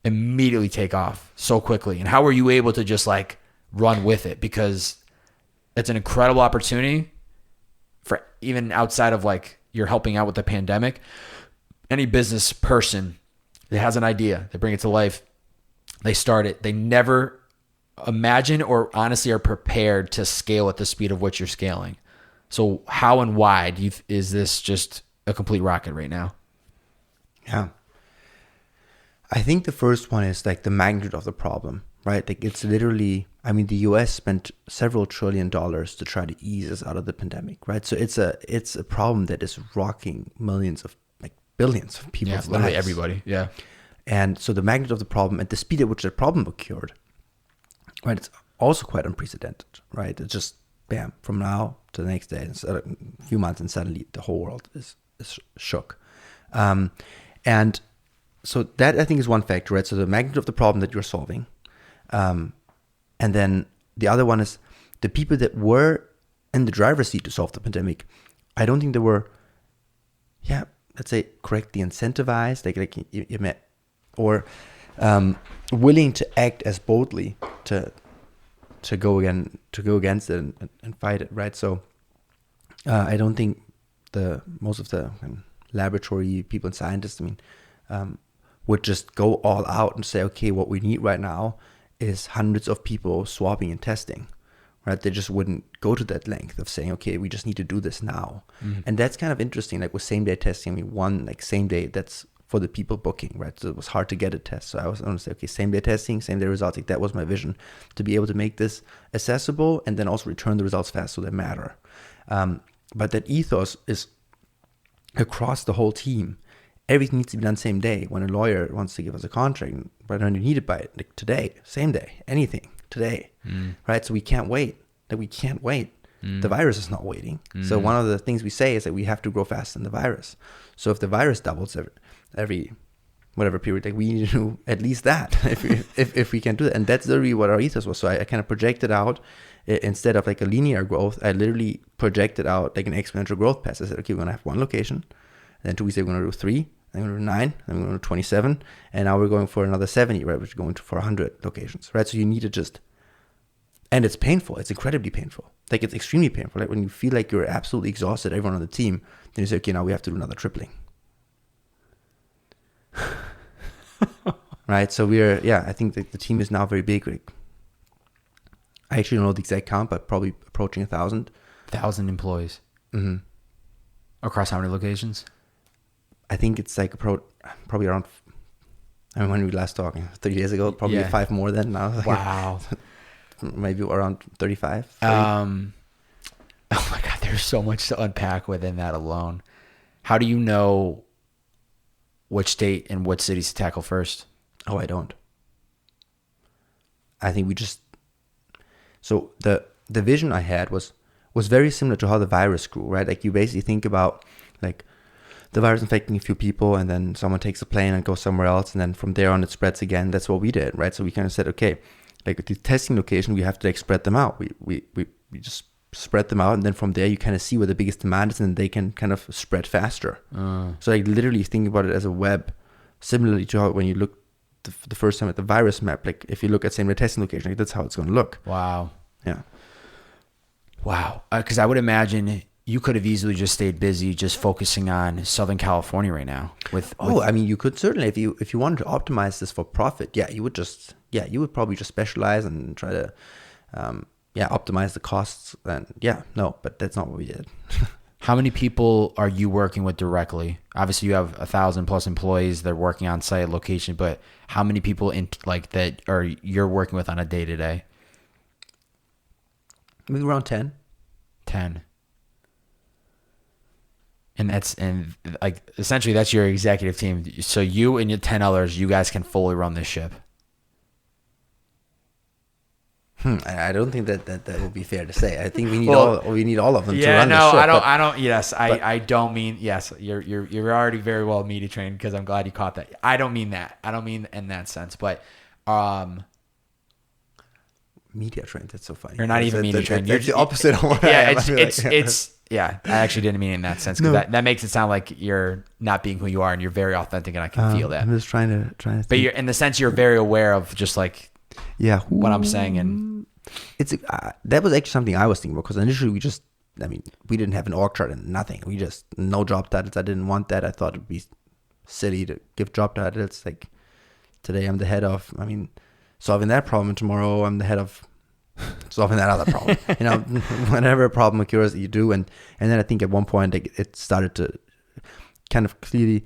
immediately take off so quickly? And how were you able to just like run with it? Because it's an incredible opportunity for, even outside of like you're helping out with the pandemic, any business person that has an idea, they bring it to life, they start it, they never imagine or honestly are prepared to scale at the speed of which you're scaling. So how and why is this just a complete rocket right now? Yeah. I think the first one is like the magnitude of the problem, right? Like it's literally, I mean, the US spent several $1 trillion to try to ease us out of the pandemic, right? So it's a problem that is rocking millions of, like billions of people's lives. Literally everybody. Yeah. And so the magnitude of the problem and the speed at which the problem occurred, right? It's also quite unprecedented, right? It's just bam, from now to the next day, it's a few months, and suddenly the whole world is shook. And so that I think is one factor, right? So the magnitude of the problem that you're solving. And then the other one is the people that were in the driver's seat to solve the pandemic. I don't think they were, let's say, correctly incentivized, like you met, or willing to act as boldly to go against it and fight it, right? So I don't think most of the laboratory people and scientists, would just go all out and say, okay, what we need right now is hundreds of people swabbing and testing, right? They just wouldn't go to that length of saying, okay, we just need to do this now. And that's kind of interesting. Like with same-day testing, one like same day, that's for the people booking, right? So it was hard to get a test. So I was going to say, okay, same-day testing, same-day results. Like that was my vision, to be able to make this accessible and then also return the results fast so they matter. But that ethos is across the whole team. Everything needs to be done same day. When a lawyer wants to give us a contract, but I need it by like today, same day, anything today, right? So we can't wait. The virus is not waiting. So one of the things we say is that we have to grow faster than the virus. So if the virus doubles every whatever period, like we need to do at least that if we can do that. And that's literally what our ethos was. So I kind of projected out, instead of like a linear growth, I literally projected out like an exponential growth path. I said, okay, we're going to have one location. And then 2 weeks later, we're going to do 3. Then we're going to do 9. Then we're going to do 27. And now we're going for another 70, right? Which is going for 100 locations, right? So you need to just, and it's painful. It's incredibly painful. Like it's extremely painful. Like when you feel like you're absolutely exhausted, everyone on the team, then you say, okay, now we have to do another tripling. Right? So I think that the team is now very big. Like, I actually don't know the exact count, but probably approaching 1,000. 1,000 employees. Mm-hmm. Across how many locations? I think it's like probably around, when we last talked, 3 days ago, probably 5 more than now. Wow. Maybe around 35. 30. Oh my God, there's so much to unpack within that alone. How do you know which state and what cities to tackle first? Oh, I don't. I think so the vision I had was very similar to how the virus grew, right? Like you basically think about like the virus infecting a few people, and then someone takes a plane and goes somewhere else, and then from there on it spreads again. That's what we did, right? So we kind of said, okay, like with the testing location, we have to like spread them out. We just spread them out, and then from there you kind of see where the biggest demand is, and they can kind of spread faster. So like literally think about it as a web, similarly to how when you look the first time at the virus map, like if you look at same-day testing location, like that's how it's going to look. Wow. Yeah. Wow. Because I would imagine you could have easily just stayed busy just focusing on Southern California right now. I mean, you could certainly, if you wanted to optimize this for profit, you would probably just specialize and try to, optimize the costs. And but that's not what we did. How many people are you working with directly? Obviously, you have 1,000 plus employees that are working on site location, but how many people you're working with on a day to day? Maybe around 10. 10. And essentially that's your executive team. So you and your 10 others, you guys can fully run this ship. I don't think that would be fair to say. I think we need all of them to run the ship. I don't mean, yes, you're already very well media trained, because I'm glad you caught that. I don't mean that. I don't mean in that sense, but media trained. That's so funny. You're not even media trained. You're the opposite of what I am. I actually didn't mean it in that sense, because that makes it sound like you're not being who you are, and you're very authentic, and I can feel that. I'm just trying to. But you're, in the sense, you're very aware of just like what I'm saying, and it's that was actually something I was thinking about, because initially we didn't have an org chart and nothing. We just no job titles. I didn't want that. I thought it'd be silly to give job titles. Like today I'm the head of solving that problem, and tomorrow I'm the head of solving that other problem. Whenever a problem occurs, you do, and then I think at one point it started to kind of clearly,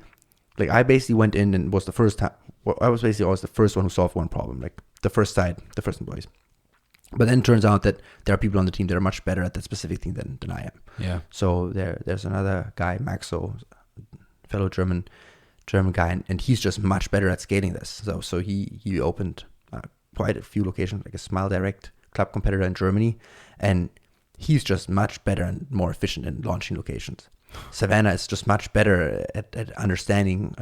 like I basically went in and was the first time. I was basically always the first one who solved one problem, like the first employees. But then it turns out that there are people on the team that are much better at that specific thing than I am. Yeah. So there's another guy, Maxo, fellow German guy, and he's just much better at scaling this. So he opened quite a few locations, like a Smile Direct club competitor in Germany, and he's just much better and more efficient in launching locations. Savannah is just much better at understanding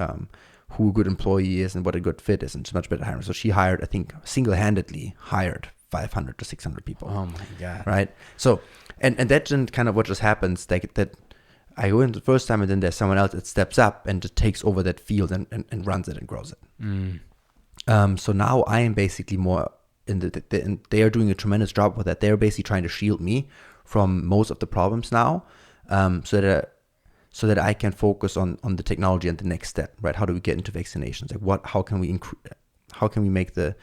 who a good employee is and what a good fit is, and she's much better at hiring. So she hired, I think, single-handedly hired 500 to 600 people. Oh my God. Right. So, and that's kind of what just happens, like that. I go in the first time, and then there's someone else that steps up and just takes over that field and runs it and grows it. So now I am basically more and they are doing a tremendous job with that. They're basically trying to shield me from most of the problems now, so that I can focus on the technology and the next step, right? How do we get into vaccinations? Like how can we make the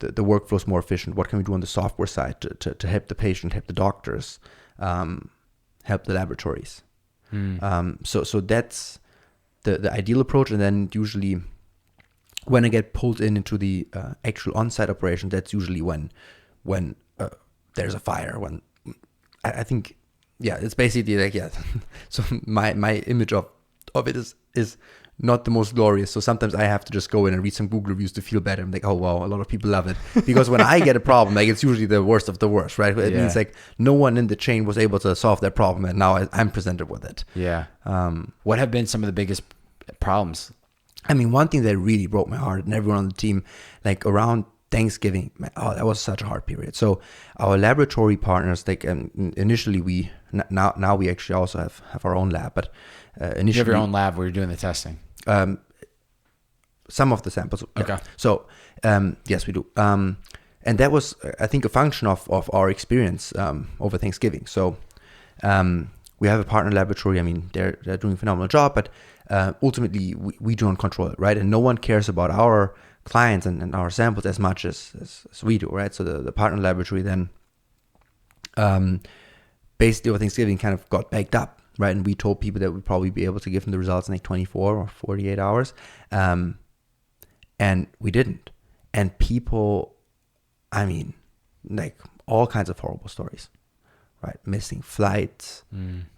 workflows more efficient? What can we do on the software side to help the patient, help the doctors, help the laboratories? So that's the ideal approach. And then usually when I get pulled into the actual on-site operation, that's usually when there's a fire. When I think, it's basically like, so my image of it is not the most glorious. So sometimes I have to just go in and read some Google reviews to feel better. I'm like, oh wow, a lot of people love it. Because when I get a problem, like it's usually the worst of the worst, right? It means like no one in the chain was able to solve that problem, and now I'm presented with it. Yeah. What have been some of the biggest problems? I mean, one thing that really broke my heart, and everyone on the team, like around Thanksgiving, that was such a hard period. So our laboratory partners, like initially we actually also have our own lab, but initially you have your own lab where you're doing the testing. Some of the samples. Okay. So yes, we do. And that was, I think, a function of our experience over Thanksgiving. So we have a partner laboratory. I mean, they're doing a phenomenal job, but ultimately we don't control it, right? And no one cares about our clients and our samples as much as we do, right? So the partner laboratory then basically over Thanksgiving kind of got backed up, right? And we told people that we'd probably be able to give them the results in like 24 or 48 hours. And we didn't. And people, I mean, like all kinds of horrible stories, right? Missing flights,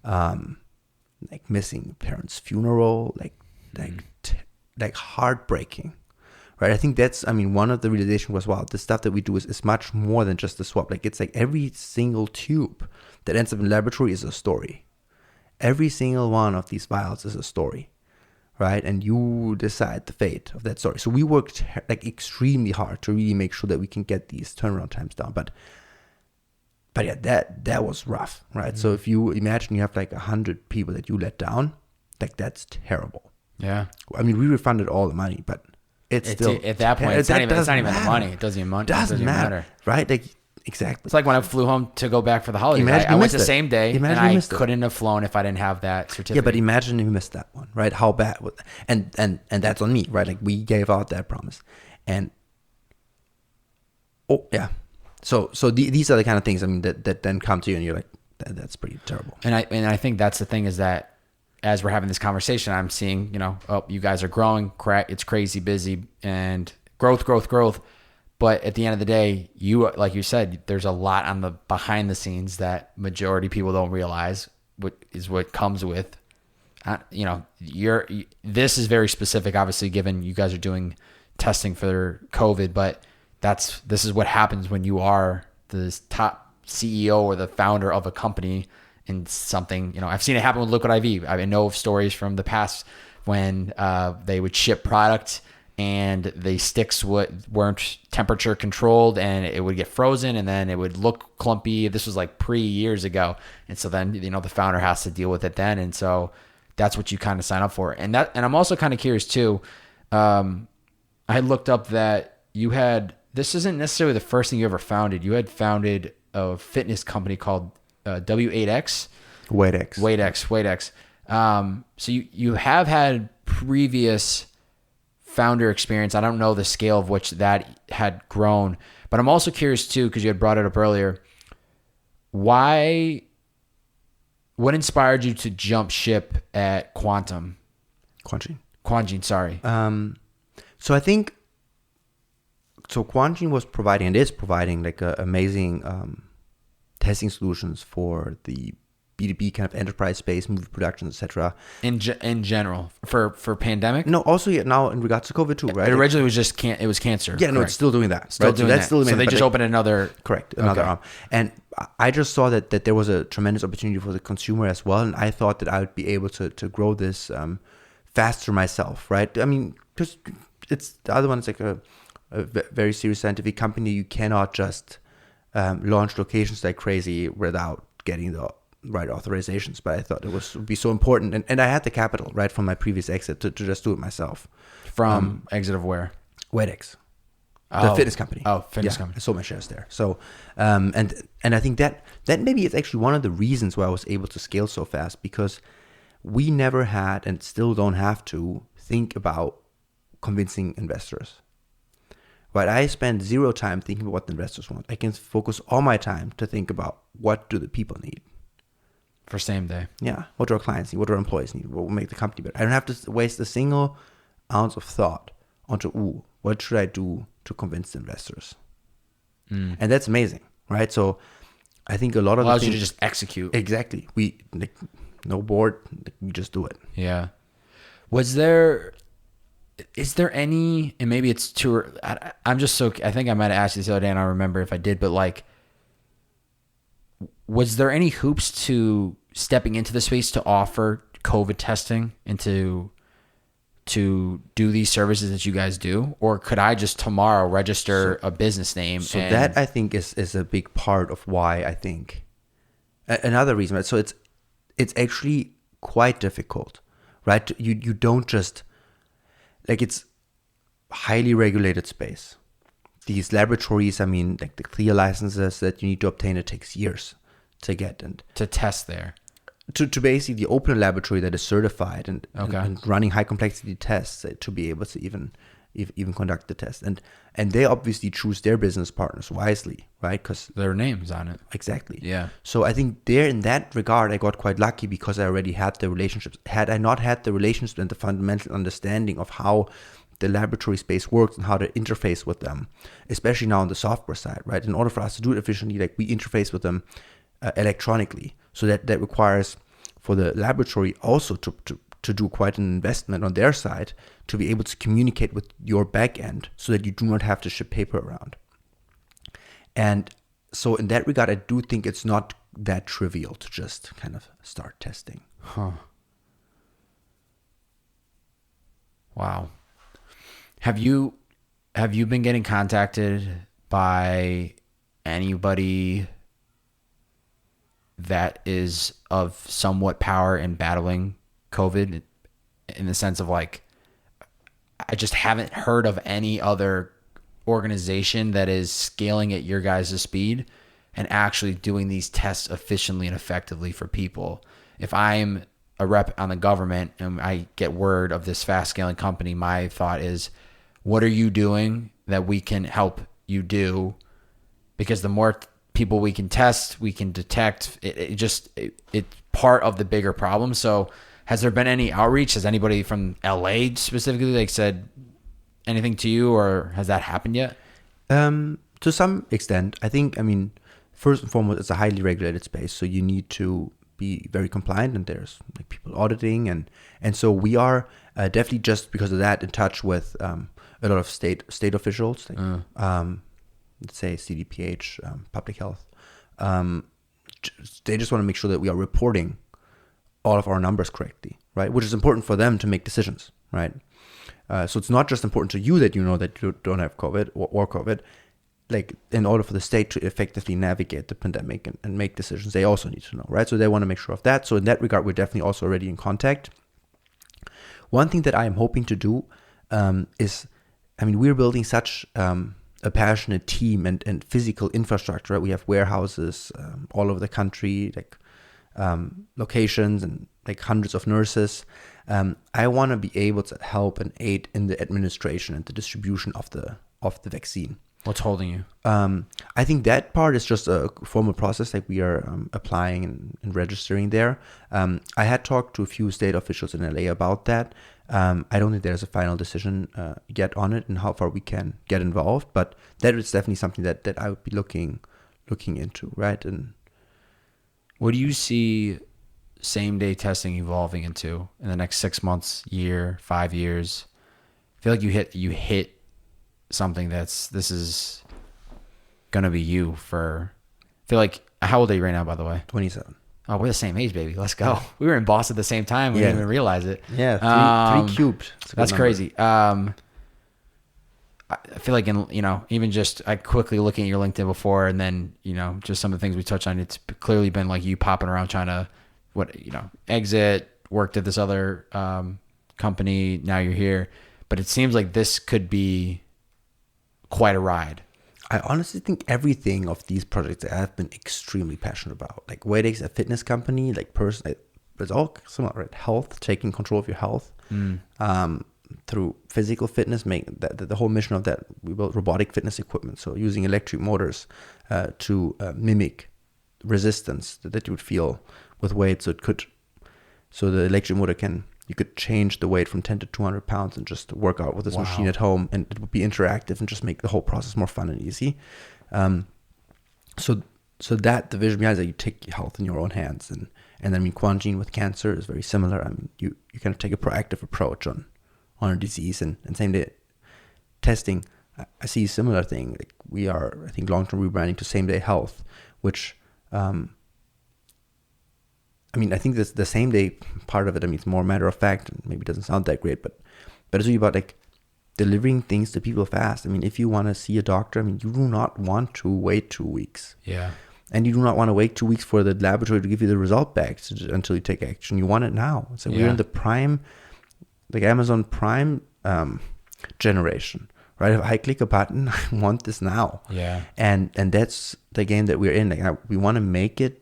like missing parents' funeral, like heartbreaking, right? I think that's, one of the realization was, wow, the stuff that we do is much more than just the swab. Like it's like every single tube that ends up in laboratory is a story. Every single one of these vials is a story, right? And you decide the fate of that story. So we worked like extremely hard to really make sure that we can get these turnaround times down. But yeah, that was rough, right? So if you imagine you have like 100 people that you let down, like that's terrible. Yeah. I mean, we refunded all the money, but it's still at that point. It's not even the money. It doesn't even matter, right? Like exactly. It's like when I flew home to go back for the holidays. I went the same day, and I couldn't have flown if I didn't have that certificate. Yeah, but imagine if you missed that one, right? How bad would and that's on me, right? Like we gave out that promise, and So these are the kind of things, that then come to you and you're like, that's pretty terrible. And I think that's the thing is that as we're having this conversation, I'm seeing, you guys are growing, it's crazy busy and growth. But at the end of the day, like you said, there's a lot on the behind the scenes that majority of people don't realize what comes with, this is very specific, obviously, given you guys are doing testing for COVID, but this is what happens when you are the top CEO or the founder of a company in something. I've seen it happen with Liquid IV. I know of stories from the past when they would ship product and the sticks weren't temperature controlled and it would get frozen and then it would look clumpy. This was like years ago. And so then, the founder has to deal with it then. And so that's what you kind of sign up for. And I'm also kind of curious too. I looked up that you had, this isn't necessarily the first thing you ever founded. You had founded a fitness company called W8X. WaitX. So you have had previous founder experience. I don't know the scale of which that had grown, but I'm also curious too, because you had brought it up earlier. What inspired you to jump ship at Quantgene, sorry. So I think, Quantgene was providing and is providing like amazing testing solutions for the B2B kind of enterprise space, movie productions, etc. In general, for pandemic? No, also now in regards to COVID too, right? It originally was just it was cancer. Yeah, no, it's still doing that. So they just opened another arm. And I just saw that there was a tremendous opportunity for the consumer as well, and I thought that I would be able to grow this faster myself, right? I mean, because it's the other one is like a very serious scientific company. You cannot just launch locations like crazy without getting the right authorizations, but I thought it would be so important. And I had the capital, right, from my previous exit to just do it myself. From exit of where? WebEx, the fitness company. Oh, fitness company. I sold my shares there. So, and I think that maybe is actually one of the reasons why I was able to scale so fast, because we never had and still don't have to think about convincing investors. Right, I spend zero time thinking about what the investors want. I can focus all my time to think about what do the people need. For same day. Yeah, what do our clients need? What do our employees need? What will make the company better? I don't have to waste a single ounce of thought onto, what should I do to convince the investors? And that's amazing, right? So I think a lot of allows you to just execute. Exactly. We no board, we just do it. Yeah. Is there any, and maybe it's too, I think I might have asked you this the other day and I don't remember if I did, but like, was there any hoops to stepping into the space to offer COVID testing and to do these services that you guys do? Or could I just tomorrow register a business name? So that I think is a big part of why I think another reason, right? So it's actually quite difficult, right? You don't just, like, it's highly regulated space. These laboratories, I mean, like the CLIA licenses that you need to obtain, it takes years to get and to test there. To basically open a laboratory that is certified and running high complexity tests to be able to even conduct the test. And they obviously choose their business partners wisely, right? Because their name's on it. Exactly. Yeah. So I think there, in that regard, I got quite lucky because I already had the relationships. Had I not had the relationships and the fundamental understanding of how the laboratory space works and how to interface with them, especially now on the software side, right? In order for us to do it efficiently, like, we interface with them electronically. So that requires for the laboratory also to do quite an investment on their side to be able to communicate with your back end so that you do not have to ship paper around. And so in that regard, I do think it's not that trivial to just kind of start testing. Huh. Wow. Have you been getting contacted by anybody that is of somewhat power in battling COVID, in the sense of, like, I just haven't heard of any other organization that is scaling at your guys' speed and actually doing these tests efficiently and effectively for people? If I'm a rep on the government and I get word of this fast scaling company, my thought is, what are you doing that we can help you do? Because the more people we can test, we can detect, it's part of the bigger problem. So has there been any outreach? Has anybody from LA specifically, like, said anything to you, or has that happened yet? To some extent, I think, first and foremost, it's a highly regulated space. So you need to be very compliant, and there's, like, people auditing. And so we are definitely, just because of that, in touch with a lot of state officials, like, let's say CDPH, public health. They just want to make sure that we are reporting all of our numbers correctly, right? Which is important for them to make decisions, right? So it's not just important to you that you know that you don't have COVID or COVID. Like, in order for the state to effectively navigate the pandemic and make decisions, they also need to know, right? So they want to make sure of that. So in that regard, we're definitely also already in contact. One thing that I am hoping to do is, we're building such a passionate team and physical infrastructure, right? We have warehouses all over the country, like locations, and like hundreds of nurses. I want to be able to help and aid in the administration and the distribution of the vaccine. What's holding you? I think that part is just a formal process. Like, we are applying and registering there. I had talked to a few state officials in LA about that. I don't think there's a final decision yet on it and how far we can get involved, but that is definitely something that I would be looking into, right? And what do you see same-day testing evolving into in the next 6 months, year, 5 years? I feel like you hit something this is gonna be you for. I feel like, how old are you right now, by the way? 27. Oh, we're the same age, baby. Let's go. We were in Boston at the same time. We didn't even realize it. Yeah, three cubed. That's crazy. I feel like even just I quickly looking at your LinkedIn before, and then, just some of the things we touched on, it's clearly been like you popping around trying to exit, worked at this other company. Now you're here, but it seems like this could be quite a ride. I honestly think everything of these projects I have been extremely passionate about. Like Robotic, a fitness company, like it's all similar, right? Health, taking control of your health through physical fitness. Make the whole mission of that, we built robotic fitness equipment. So using electric motors to mimic resistance that you would feel with weight. So the electric motor you could change the weight from 10 to 200 pounds and just work out with this machine at home, and it would be interactive and just make the whole process more fun and easy. So that the vision behind it, you take health in your own hands, and I mean Quantgene with cancer is very similar. I mean you kind of take a proactive approach on a disease, and same day testing. I see a similar thing. Like we are, I think, long-term rebranding to Same Day Health, which I think this the same day part of it. I mean, it's more matter of fact, and maybe it doesn't sound that great, but it's really about like delivering things to people fast. I mean, if you want to see a doctor, I mean, you do not want to wait 2 weeks. Yeah. And you do not want to wait 2 weeks for the laboratory to give you the result back until you take action. You want it now. So we're in the prime, like Amazon Prime generation, right? If I click a button, I want this now. Yeah. And that's the game that we're in. Like we want to make it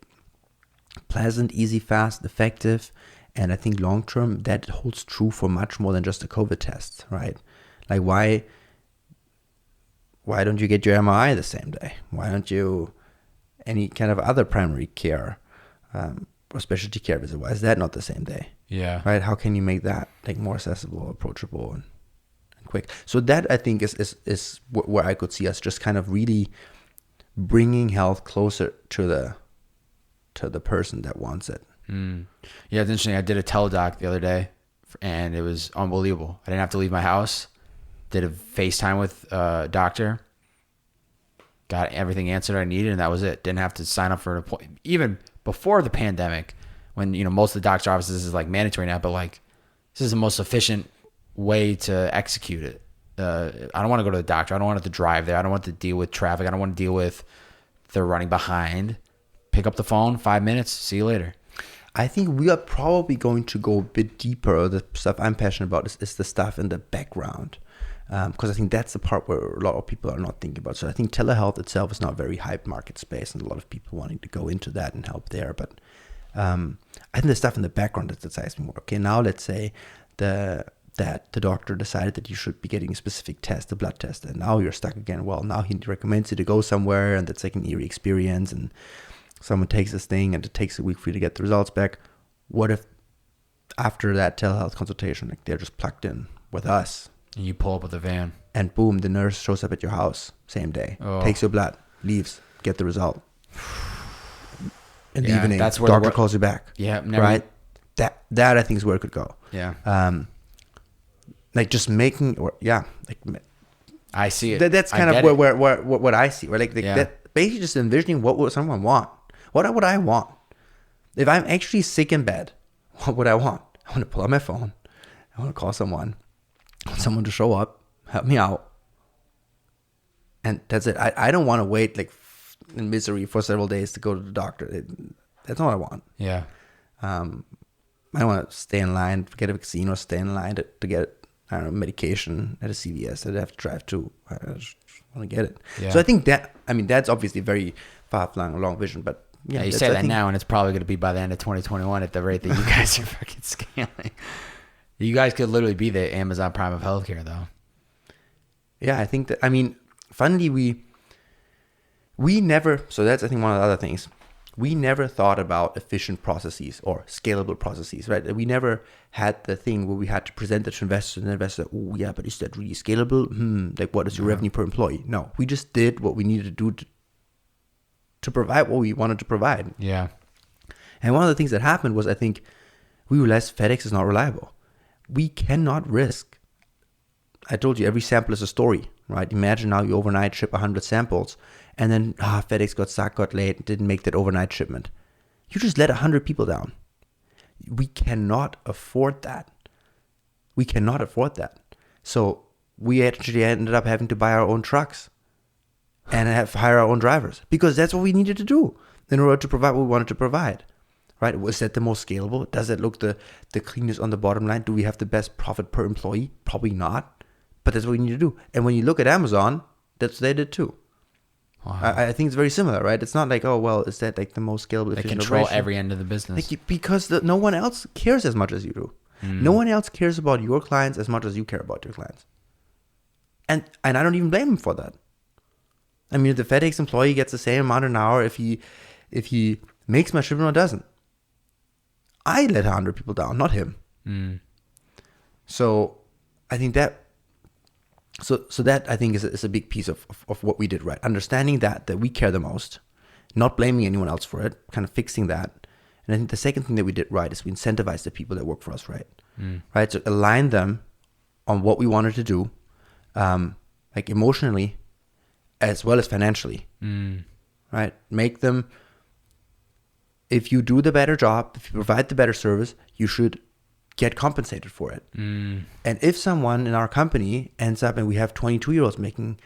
pleasant, easy, fast, effective. And I think long term that holds true for much more than just a COVID test, right? Like why don't you get your MRI the same day? Why don't you any kind of other primary care or specialty care visit? Why is that not the same day? Yeah. Right? How can you make that like more accessible, approachable, and quick? So that I think is where I could see us just kind of really bringing health closer to the person that wants it. Yeah, it's interesting. I did a teledoc the other day, and it was unbelievable. I didn't have to leave my house. Did a FaceTime with a doctor. Got everything answered I needed, and that was it. Didn't have to sign up for an appointment. Even before the pandemic, when most of the doctor offices is like mandatory now, but like this is the most efficient way to execute it. I don't want to go to the doctor. I don't want to have to drive there. I don't want to deal with traffic. I don't want to deal with they're running behind. Pick up the phone, 5 minutes, see you later. I think we are probably going to go a bit deeper. The stuff I'm passionate about is the stuff in the background. Because I think that's the part where a lot of people are not thinking about. So I think telehealth itself is not a very hype market space, and a lot of people wanting to go into that and help there. But I think the stuff in the background that excites me more. Okay, now let's say that the doctor decided that you should be getting a specific test, a blood test, and now you're stuck again. Well, now he recommends you to go somewhere, and that's like an eerie experience, and someone takes this thing and it takes a week for you to get the results back. What if after that telehealth consultation, like they're just plugged in with us? And you pull up with a van. And boom, the nurse shows up at your house same day, takes your blood, leaves, get the result. In the evening, that's where doctor calls you back. Yeah. Right? That I think is where it could go. Yeah. Like just making, I see it. That's kind of where what I see. Where that basically just envisioning what would someone want. What would I want? If I'm actually sick in bed, what would I want? I want to pull out my phone. I want to call someone. I want someone to show up, help me out. And that's it. I don't want to wait like in misery for several days to go to the doctor. That's not what I want. Yeah. I don't want to stay in line to get a vaccine or stay in line to get, I don't know, medication at a CVS that I have to drive to. I just want to get it. Yeah. So I think that's obviously very far-flung, a long vision, but yeah, you say that now, and it's probably going to be by the end of 2021 at the rate that you guys are fucking scaling. You guys could literally be the Amazon Prime of healthcare, though. Yeah, I think that, funnily, we never, so that's, I think, one of the other things. We never thought about efficient processes or scalable processes, right? We never had the thing where we had to present it to investors, and the investor, oh, yeah, but is that really scalable? Like, what is your revenue per employee? No, we just did what we needed to do to provide what we wanted to provide. Yeah. And one of the things that happened was, I think, we realized FedEx is not reliable. We cannot risk. I told you, every sample is a story, right? Imagine now you overnight ship 100 samples, and then FedEx got stuck, got late, didn't make that overnight shipment. You just let 100 people down. We cannot afford that. So we actually ended up having to buy our own trucks and hire our own drivers, because that's what we needed to do in order to provide what we wanted to provide. Right? Was that the most scalable? Does it look the cleanest on the bottom line? Do we have the best profit per employee? Probably not. But that's what we need to do. And when you look at Amazon, that's what they did too. Wow. I think it's very similar, right? It's not like, oh, well, is that like the most scalable? They control every end of the business. Because no one else cares as much as you do. No one else cares about your clients as much as you care about your clients. And I don't even blame them for that. I mean, if the FedEx employee gets the same amount an hour if he makes my shipment or doesn't. I let 100 people down, not him. So I think that that I think is a big piece of what we did right. Understanding that we care the most, not blaming anyone else for it, kind of fixing that. And I think the second thing that we did right is we incentivized the people that work for us, right? Right. So align them on what we wanted to do, like emotionally as well as financially. Right. Make them, if you do the better job, if you provide the better service, you should get compensated for it. And if someone in our company ends up, and we have 22-year-olds making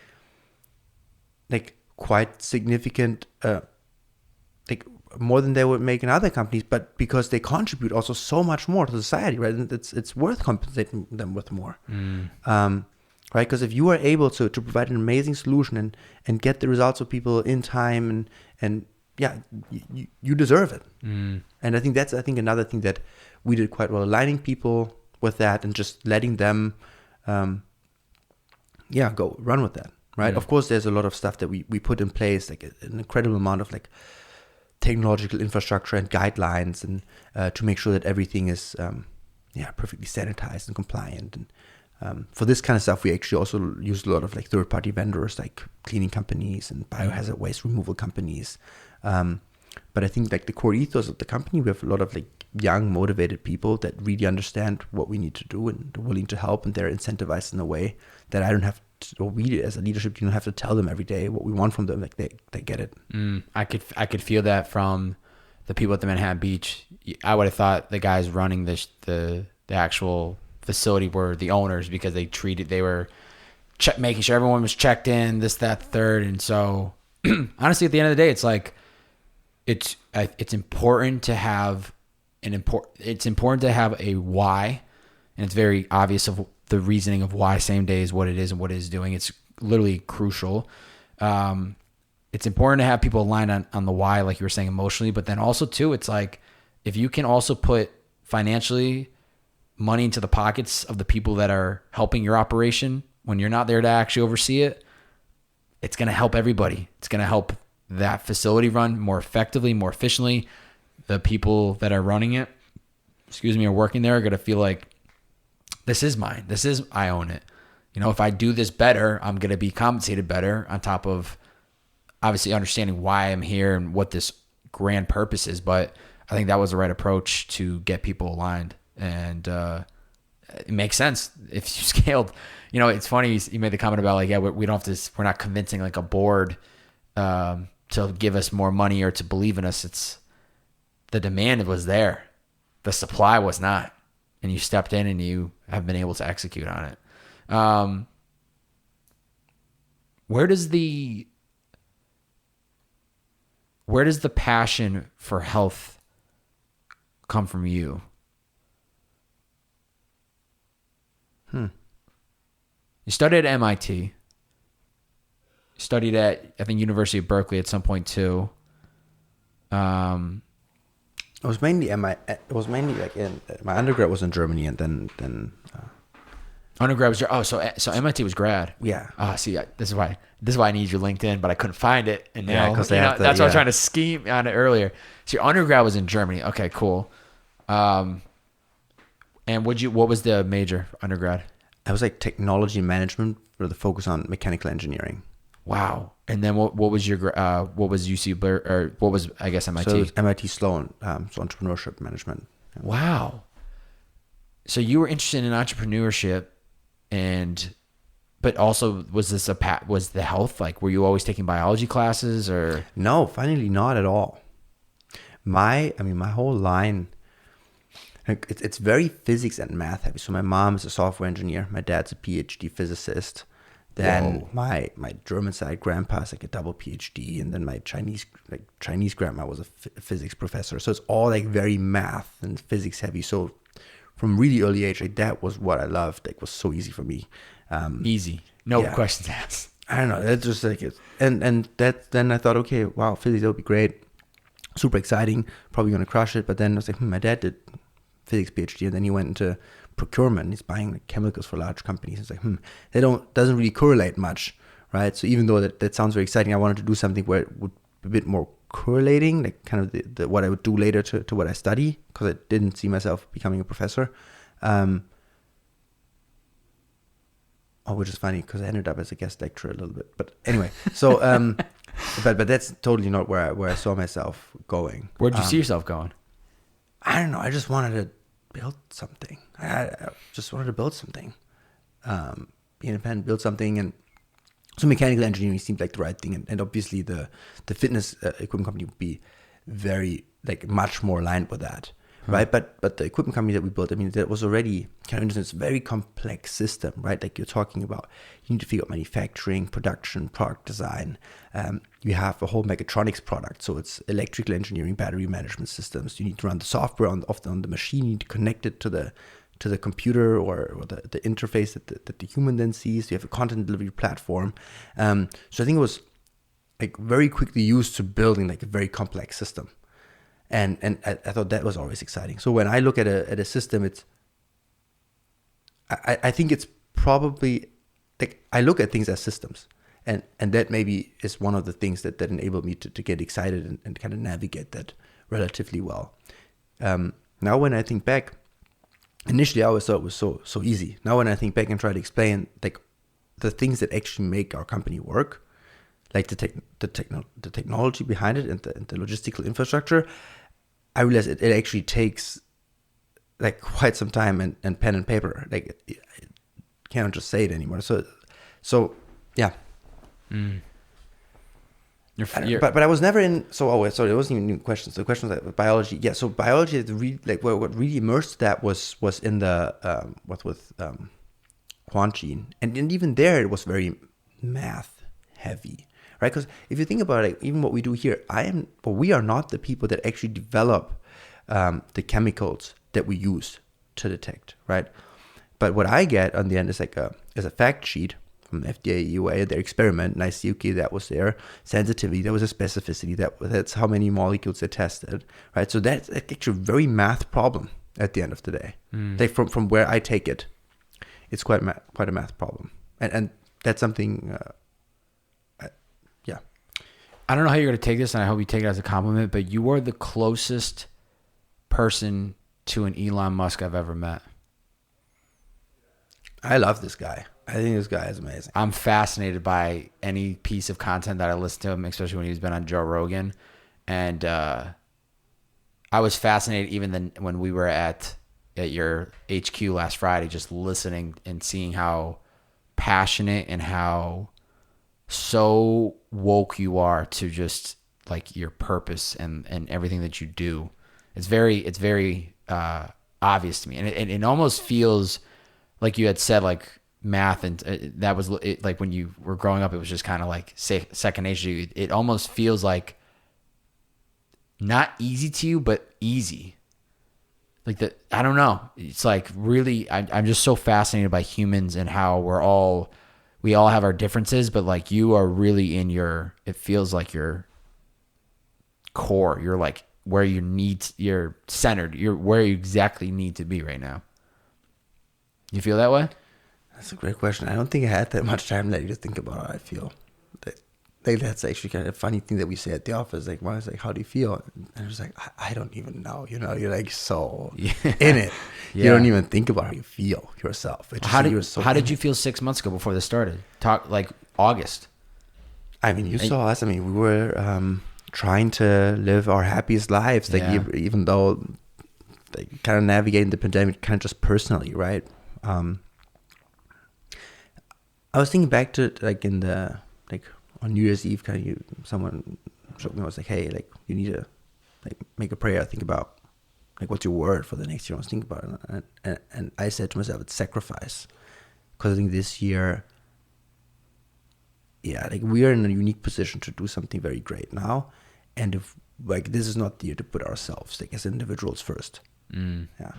like quite significant, like more than they would make in other companies, but because they contribute also so much more to society, right? And it's worth compensating them with more. Right? Because if you are able to provide an amazing solution and get the results of people in time and yeah, you deserve it. And I think that's another thing that we did quite well, aligning people with that and just letting them, go run with that. Right. Of course, there's a lot of stuff that we put in place, like an incredible amount of like technological infrastructure and guidelines, and to make sure that everything is, perfectly sanitized and compliant. And for this kind of stuff, we actually also use a lot of like third-party vendors, like cleaning companies and biohazard waste removal companies. But I think like the core ethos of the company, we have a lot of like young, motivated people that really understand what we need to do and are willing to help, and they're incentivized in a way that I don't have to, or we as a leadership team don't have to tell them every day what we want from them. Like they get it. I could feel that from the people at the Manhattan Beach. I would have thought the guys running the actual facility were the owners, because they were making sure everyone was checked in, this, that, third. And so honestly, at the end of the day, it's like, it's important to have a why, and it's very obvious of the reasoning of why Same Day is what it is and what it is doing. It's literally crucial. It's important to have people aligned on the why, like you were saying, emotionally, but then also too, it's like, if you can also put financially money into the pockets of the people that are helping your operation when you're not there to actually oversee it, it's going to help everybody. It's going to help that facility run more effectively, more efficiently. The people that are running it, are working there, are going to feel like, this is mine. I own it. You know, if I do this better, I'm going to be compensated better, on top of obviously understanding why I'm here and what this grand purpose is. But I think that was the right approach to get people aligned. And it makes sense if you scaled. You know, it's funny, you made the comment about like, we don't have to, we're not convincing like a board to give us more money or to believe in us. It's the demand was there, the supply was not, and you stepped in and you have been able to execute on it. Where does the passion for health come from you? You studied at MIT. Studied at, I think, University of Berkeley at some point too. It was mainly like my undergrad was in Germany, and then undergrad was so MIT was grad. Yeah. See, this is why I need your LinkedIn, but I couldn't find it, and now that's what I was trying to scheme on it earlier. So your undergrad was in Germany. Okay, cool. And what was the major for undergrad? I was like technology management with a focus on mechanical engineering. Wow. And then what was your what was UC or what was, I guess, MIT? So it was MIT Sloan, so entrepreneurship management. Yeah. Wow. So you were interested in entrepreneurship, but also was the health, like, were you always taking biology classes or? No, finally not at all. My whole line, Like it's very physics and math heavy. So my mom is a software engineer. My dad's a PhD physicist. Then my German side grandpa's like a double PhD, and then my Chinese grandma was a physics professor. So it's all like very math and physics heavy. So from really early age, like that was what I loved. Like was so easy for me. Easy, no questions asked. I don't know. That's just like it. And that then I thought, okay, wow, physics, that would be great. Super exciting. Probably gonna crush it. But then I was like, my dad did physics PhD, and then he went into procurement. He's buying like chemicals for large companies. It's like, doesn't really correlate much, right? So even though that sounds very exciting, I wanted to do something where it would be a bit more correlating, like kind of the what I would do later to what I study, because I didn't see myself becoming a professor. Which is funny because I ended up as a guest lecturer a little bit. But anyway, so but that's totally not where I saw myself going. Where'd you see yourself going? I don't know. I just wanted to build something. I just wanted to build something. Be independent, build something. And so mechanical engineering seemed like the right thing. And obviously the fitness equipment company would be very, like much more aligned with that. Right. But the equipment company that we built, I mean, that was already kind of interesting. It's a very complex system, right? Like you're talking about, you need to figure out manufacturing, production, product design. You have a whole mechatronics product. So it's electrical engineering, battery management systems. You need to run the software on the machine. You need to connect it to the computer or the interface that the human then sees. You have a content delivery platform. So I think it was like very quickly used to building like a very complex system. And I thought that was always exciting. So when I look at a system, I think it's probably like I look at things as systems, and that maybe is one of the things that enabled me to get excited and kind of navigate that relatively well. Now when I think back, initially I always thought it was so easy. Now when I think back and try to explain like the things that actually make our company work, like the technology behind it and the logistical infrastructure, I realize it actually takes like quite some time and pen and paper. Like I can't just say it anymore. So yeah. But I was never in. So sorry, it wasn't even questions. The questions like biology. Yeah. So biology is really like what really immersed that was in the with Quantgene, and even there it was very math heavy. Right, because if you think about it, even what we do here, we are not the people that actually develop the chemicals that we use to detect, right? But what I get on the end is like a fact sheet from FDA, EUA, their experiment, and I see, okay, that was their sensitivity, that was a specificity, that's how many molecules they tested, right? So that's actually a very math problem at the end of the day. Like from where I take it, it's quite a math problem, and that's something. I don't know how you're going to take this, and I hope you take it as a compliment, but you are the closest person to an Elon Musk I've ever met. I love this guy. I think this guy is amazing. I'm fascinated by any piece of content that I listen to him, especially when he's been on Joe Rogan. And I was fascinated even then when we were at your HQ last Friday, just listening and seeing how passionate and how so woke you are to just like your purpose and everything that you do. It's very obvious to me, and it almost feels like you had said like math, and that was like when you were growing up, it was just kind of like second nature to you. It almost feels like not easy to you, but easy. Like I don't know. It's like really, I'm just so fascinated by humans and how we all have our differences, but like you are really it feels like your core. You're like where you're centered. You're where you exactly need to be right now. You feel that way? That's a great question. I don't think I had that much time lately to think about how I feel. Like that's actually kind of a funny thing that we say at the office. Like, one is like, how do you feel? And I was like, I don't even know. You know, you're like so in it. Yeah. You don't even think about how you feel yourself. How did you feel 6 months ago before this started? Talk like August. I mean, you saw us. I mean, we were trying to live our happiest lives. Like even though like, kind of navigating the pandemic, kind of just personally, right? I was thinking back to like in the on New Year's Eve, kind of someone showed me. I was like, hey, like you need to like make a prayer. Think about Like, what's your word for the next year? I was thinking about it. And I said to myself, it's sacrifice. Because I think this year, like we are in a unique position to do something very great now. And if like this is not the year to put ourselves like as individuals first. Yeah.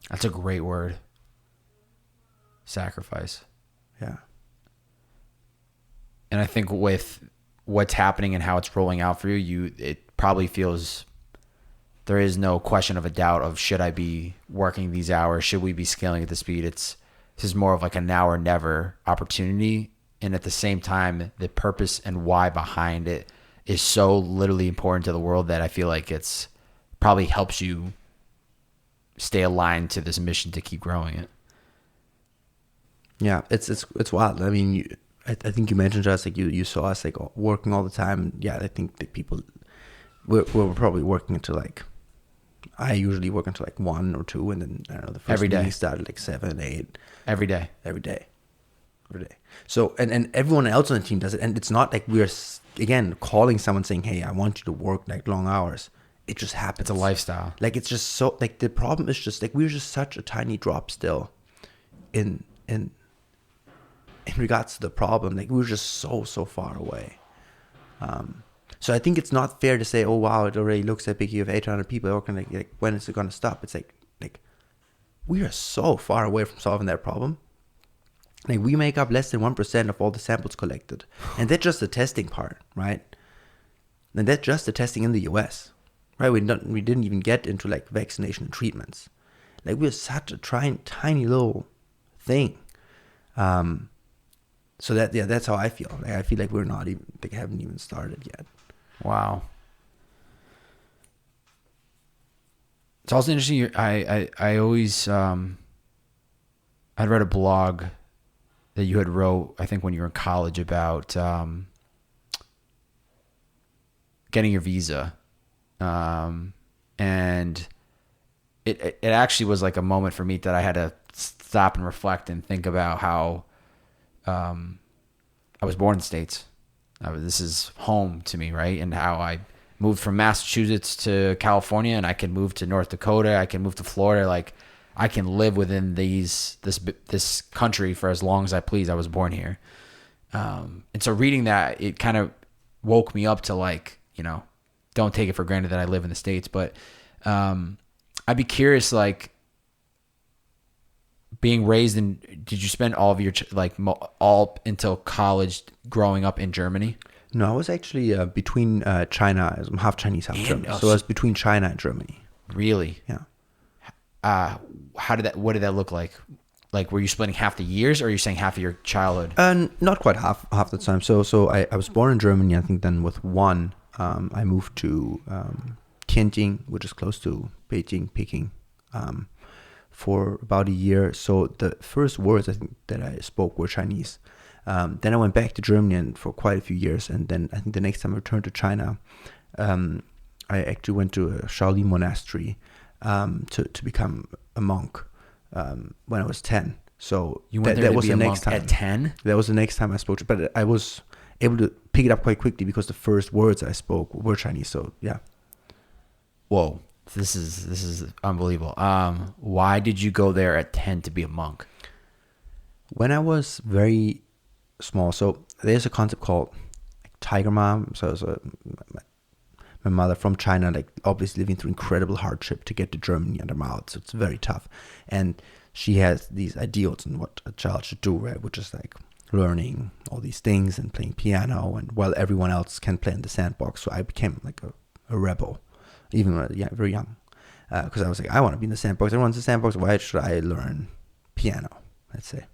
That's a great word. Sacrifice. Yeah. And I think with what's happening and how it's rolling out for you, it probably feels there is no question of a doubt of should I be working these hours? Should we be scaling at the speed? This is more of like a now or never opportunity. And at the same time, the purpose and why behind it is so literally important to the world that I feel like it's probably helps you stay aligned to this mission to keep growing it. Yeah, it's wild. I mean, I think you mentioned just like you saw us like working all the time. Yeah, I think that people we're probably working until like I usually work until like 1 or 2, and then I don't know the first every day meeting started like 7, 8. Every day. So and everyone else on the team does it, and it's not like we're again calling someone saying, "Hey, I want you to work like long hours." It just happens. It's a lifestyle. Like it's just so like the problem is just like we're just such a tiny drop still in regards to the problem. Like we're just so far away. So I think it's not fair to say, oh wow, it already looks that big. You have 800 people working. Like when is it going to stop? It's like we are so far away from solving that problem. Like we make up less than 1% of all the samples collected, and that's just the testing part, right? And that's just the testing in the US, right? We didn't even get into like vaccination and treatments. Like we're such a tiny little thing. So that's how I feel. Like I feel like we're not even, like haven't even started yet. Wow. It's also interesting. I always, I'd read a blog that you had wrote, I think when you were in college, about getting your visa. And it actually was like a moment for me that I had to stop and reflect and think about how I was born in the States. This is home to me, right? And how I moved from Massachusetts to California, and I can move to North Dakota, I can move to Florida. Like I can live within this country for as long as I please. I was born here. And so reading that, it kind of woke me up to like, don't take it for granted that I live in the States. But I'd be curious, like, being raised in, did you spend all of your, all until college growing up in Germany? No, I was actually between China. I'm half Chinese, half German. So I was between China and Germany. Really? Yeah. What did that look like? Like, were you splitting half the years, or are you saying half of your childhood? Not quite half the time. So I was born in Germany. I think then with 1, I moved to Tianjin, which is close to Beijing, Peking, for about a year. So the first words I think that I spoke were Chinese. Then I went back to Germany and for quite a few years. And then I think the next time I returned to China, I actually went to a Chinese Monastery to become a monk when I was 10. So you went there that to was be the a next monk time. At 10? That was the next time I spoke to, but I was able to pick it up quite quickly because the first words I spoke were Chinese. So yeah. Whoa, this is unbelievable. Why did you go there at 10 to be a monk? When I was very small, so there's a concept called tiger mom. So my mother from China, like obviously living through incredible hardship to get to Germany under my out. So it's very tough. And she has these ideals on what a child should do, right? Which is like learning all these things and playing piano, and while everyone else can play in the sandbox. So I became like a rebel, even very young. Because I was like, I want to be in the sandbox. Everyone's in the sandbox. Why should I learn piano, let's say?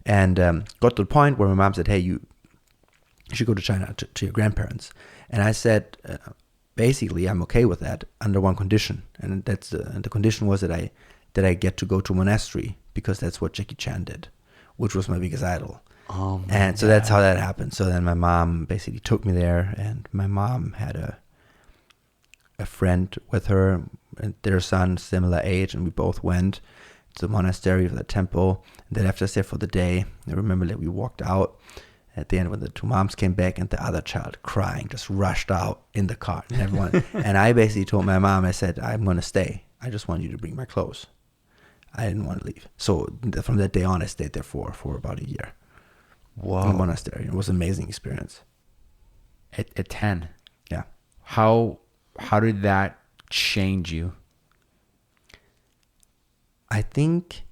And got to the point where my mom said, hey, you should go to China to your grandparents. And I said, basically, I'm okay with that under one condition. And that's the condition was that I get to go to a monastery because that's what Jackie Chan did, which was my biggest idol. Oh, and so that's how that happened. So then my mom basically took me there, and my mom had a friend with her and their son, similar age, and we both went to the monastery, the temple, and they left us there for the day. I remember that we walked out at the end when the 2 moms came back, and the other child crying just rushed out in the car, and everyone and I basically told my mom, I said, I'm going to stay. I just want you to bring my clothes. I didn't want to leave. So from that day on, I stayed there for about a year. Whoa. In the monastery. It was an amazing experience. At 10? Yeah. How did that change you? I think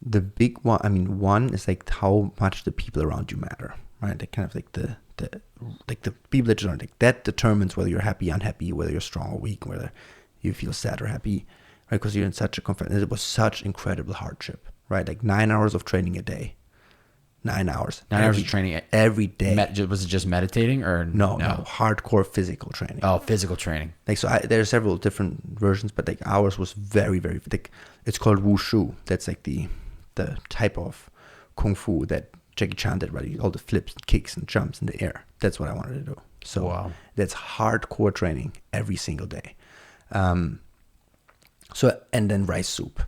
the big one, I mean, one is like how much the people around you matter, right? Like kind of like the people that you know, like that determines whether you're happy, unhappy, whether you're strong or weak, whether you feel sad or happy, right? Because you're in such a it was such incredible hardship, right? Like 9 hours of training a day. 9 hours. 9 hours of training every day. Was it just meditating or no? Hardcore physical training. Oh, physical training. Like so, there are several different versions, but like ours was very, very like it's called wushu. That's like the type of kung fu that Jackie Chan did, right? All the flips, and kicks, and jumps in the air. That's what I wanted to do. So wow. That's hardcore training every single day. So and then rice soup,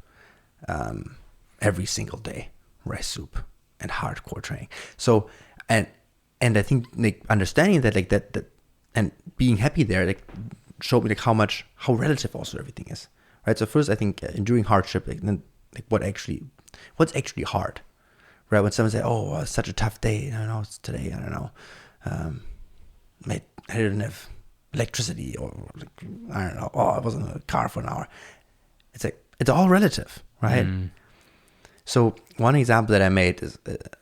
every single day, rice soup. And hardcore training. So and I think like understanding that like that and being happy there like showed me like how relative also everything is, right? So first I think enduring hardship, like then like what's actually hard, right? When someone say, oh, it's such a tough day, I don't know, it's today, I don't know, I didn't have electricity, or like, I don't know, I was in a car for an hour. It's like it's all relative, right? So one example that I made is that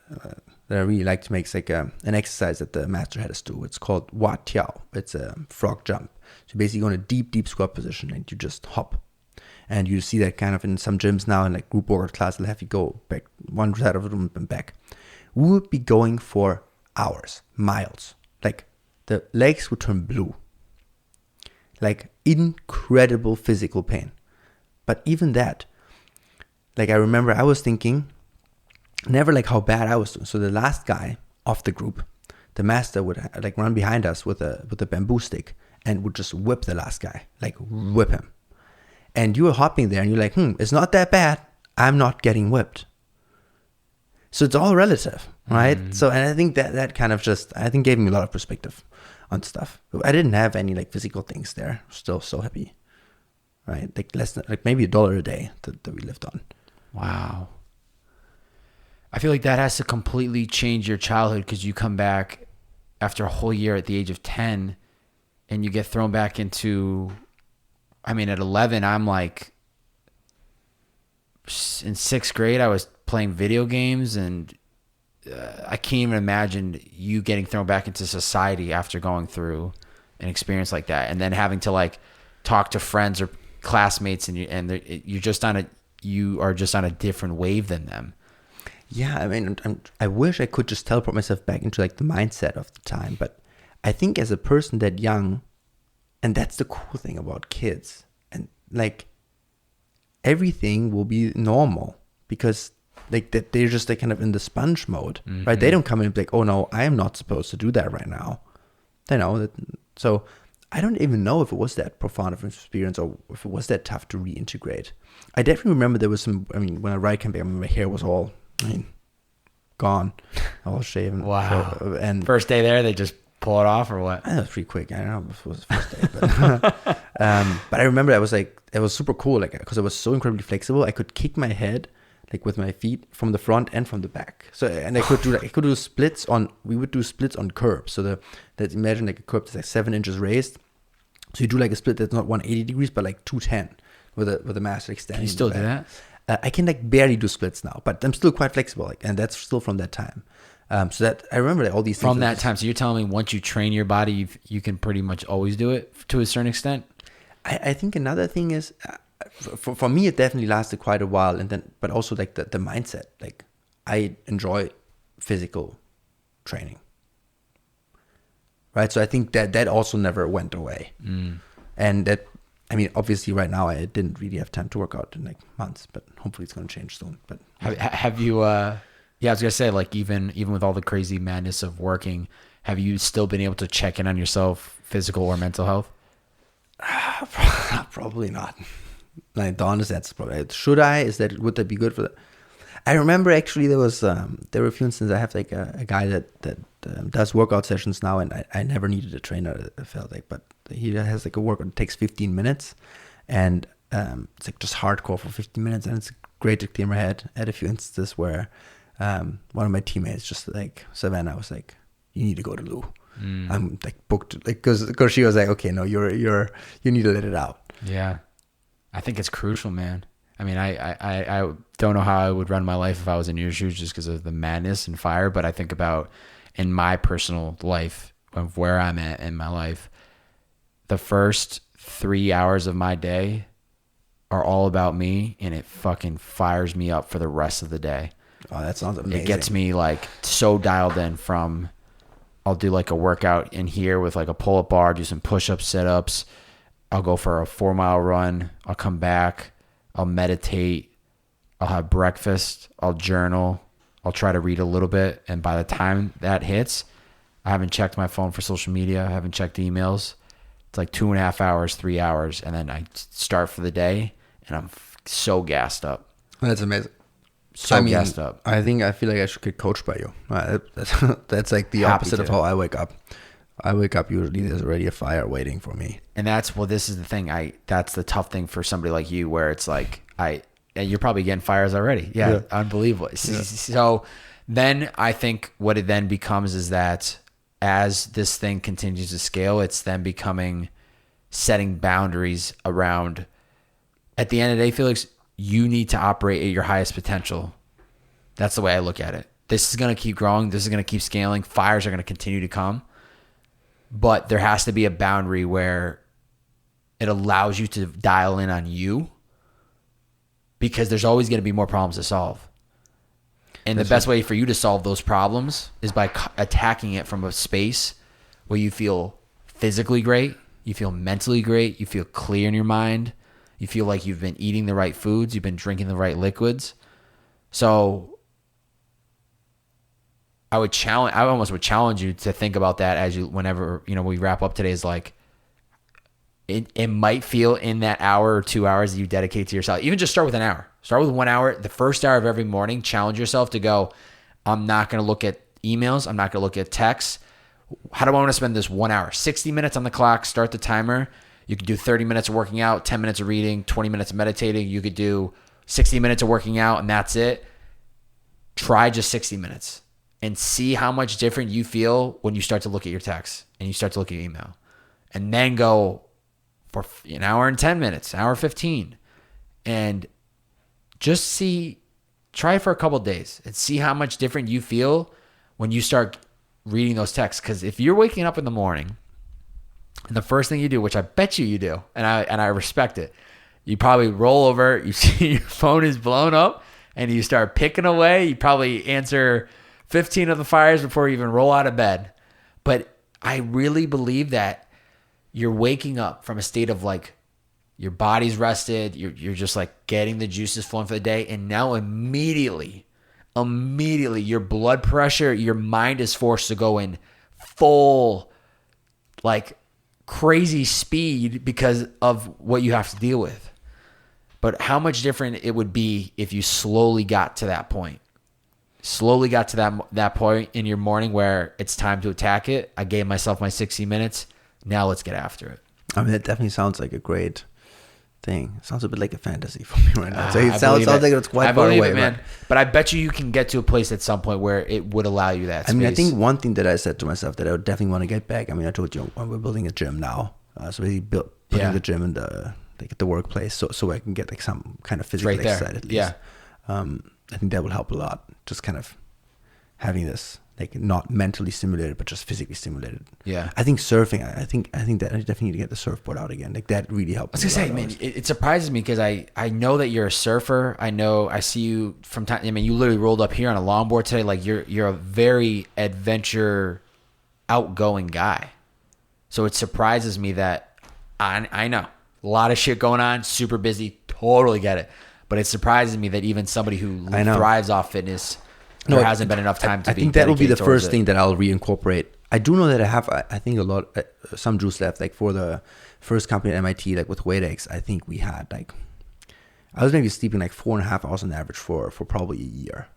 I really like to make is like an exercise that the master had us do. It's called Wa Tiao. It's a frog jump. So basically you go in a deep squat position and you just hop. And you see that kind of in some gyms now in like group workout class, they'll have you go back one side of the room and back. We would be going for hours, miles. Like the legs would turn blue. Like incredible physical pain. But even that, like I remember I was thinking never like how bad I was doing. So the last guy of the group, the master would like run behind us with a bamboo stick and would just whip the last guy, like whip him. And you were hopping there and you're like, it's not that bad. I'm not getting whipped. So it's all relative, right? So, and I think that kind of just, I think gave me a lot of perspective on stuff. I didn't have any like physical things there. Still so happy, right? Like less than, like maybe $1 a day that we lived on. Wow. I feel like that has to completely change your childhood because you come back after a whole year at the age of 10 and you get thrown back into, I mean, at 11, I'm like, in 6th grade, I was playing video games and I can't even imagine you getting thrown back into society after going through an experience like that and then having to like talk to friends or classmates and you are just on a different wave than them. Yeah, I mean, I wish I could just teleport myself back into like the mindset of the time. But I think as a person that young, and that's the cool thing about kids, and like everything will be normal because like they're just like kind of in the sponge mode, right? They don't come in and be like, oh no, I am not supposed to do that right now. They know that. So I don't even know if it was that profound of an experience or if it was that tough to reintegrate. I definitely remember there was some, I mean, when I came back, my hair was all, gone, all shaven. Wow. And first day there, they just pull it off or what? That was pretty quick. I don't know if it was the first day, but I remember I was like, it was super cool, like, because I was so incredibly flexible. I could kick my head like with my feet from the front and from the back. So, and I could do splits on, we would do splits on curbs. So imagine like a curb that's like 7 inches raised. So you do like a split that's not 180 degrees, but like 210 with a master extending. Can you still do that? I can like barely do splits now, but I'm still quite flexible. Like, and that's still from that time. So that I remember that all these things. From that time. So you're telling me once you train your body, you can pretty much always do it to a certain extent? I think another thing is, for me, it definitely lasted quite a while. And then, but also like the mindset, like I enjoy physical training. Right. So I think that also never went away. And that, I mean, obviously right now I didn't really have time to work out in like months, but hopefully it's going to change soon. But have you, yeah, I was going to say, like, even with all the crazy madness of working, have you still been able to check in on yourself, physical or mental health? Probably not. Like, the honest answer, probably. Should I? Would that be good for that? I remember actually there were a few instances. I have like a guy that does workout sessions now, and I never needed a trainer. I felt like, but he has like a workout that takes 15 minutes, and it's like just hardcore for 15 minutes, and it's great to clear my head. I had a few instances where one of my teammates, just like Savannah, was like, "You need to go to loo." I'm like booked, like because she was like, "Okay, no, you need to let it out." Yeah, I think it's crucial, man. I mean, I don't know how I would run my life if I was in your shoes, just because of the madness and fire. But I think about in my personal life, of where I'm at in my life, the first 3 hours of my day are all about me, and it fucking fires me up for the rest of the day. Oh, that sounds amazing. It gets me like so dialed in. From I'll do like a workout in here with like a pull-up bar, do some push-ups, sit-ups. I'll go for a 4-mile run. I'll come back. I'll meditate. I'll have breakfast. I'll journal. I'll try to read a little bit. And by the time that hits, I haven't checked my phone for social media. I haven't checked emails. It's like 2.5 hours, 3 hours. And then I start for the day, and I'm so gassed up. That's amazing. Gassed up. I feel like I should get coached by you. That's like the opposite of how I wake up. I wake up, usually there's already a fire waiting for me. And this is the thing. That's the tough thing for somebody like you, where it's like, and you're probably getting fires already. Yeah. Unbelievable. Yeah. So then I think what it then becomes is that as this thing continues to scale, it's then becoming setting boundaries around, at the end of the day, Felix, you need to operate at your highest potential. That's the way I look at it. This is going to keep growing. This is going to keep scaling. Fires are going to continue to come. But there has to be a boundary where it allows you to dial in on you, because there's always going to be more problems to solve. And the best way for you to solve those problems is by attacking it from a space where you feel physically great, you feel mentally great, you feel clear in your mind, you feel like you've been eating the right foods, you've been drinking the right liquids. So I almost would challenge you to think about that as you, whenever, we wrap up today, is like, it might feel in that hour or 2 hours that you dedicate to yourself. Even just start with an hour. Start with 1 hour. The first hour of every morning, challenge yourself to go, I'm not going to look at emails. I'm not going to look at texts. How do I want to spend this 1 hour? 60 minutes on the clock. Start the timer. You could do 30 minutes of working out, 10 minutes of reading, 20 minutes of meditating. You could do 60 minutes of working out, and that's it. Try just 60 minutes and see how much different you feel when you start to look at your texts and you start to look at your email. And then go for an hour and 10 minutes, an hour 15. And just try it for a couple of days and see how much different you feel when you start reading those texts. Because if you're waking up in the morning and the first thing you do, which I bet you do, and I respect it, you probably roll over, you see your phone is blown up, and you start picking away. You probably answer 15 of the fires before you even roll out of bed. But I really believe that you're waking up from a state of like, your body's rested, you're just like getting the juices flowing for the day, and now immediately your blood pressure, your mind is forced to go in full like crazy speed because of what you have to deal with. But how much different it would be if you slowly got to that point. Slowly got to that point in your morning where it's time to attack it. I gave myself my 60 minutes. Now let's get after it. I mean, it definitely sounds like a great thing. It sounds a bit like a fantasy for me right now. So it sounds like it's quite far away, man. But I bet you can get to a place at some point where it would allow you that space. I mean, I think one thing that I said to myself that I would definitely want to get back. I mean, I told you we're building a gym now, so we putting the gym in the workplace, so I can get like some kind of physical exercise at least. Yeah. I think that will help a lot. Just kind of having this, like, not mentally stimulated, but just physically stimulated. Yeah. I think surfing. I think that I definitely need to get the surfboard out again. Like, that really helps. I was gonna say, man, it surprises me because I know that you're a surfer. I see you from time. I mean, you literally rolled up here on a longboard today. Like, you're a very adventure, outgoing guy. So it surprises me that I know a lot of shit going on, super busy. Totally get it. But it surprises me that even somebody who thrives off fitness, there hasn't been enough time to be. I think that will be the first thing that I'll reincorporate. I do know that I have, I think, a lot, some juice left. Like, for the first company at MIT, like with WaitX, I think we had like, I was maybe sleeping like 4.5 hours on average for probably a year.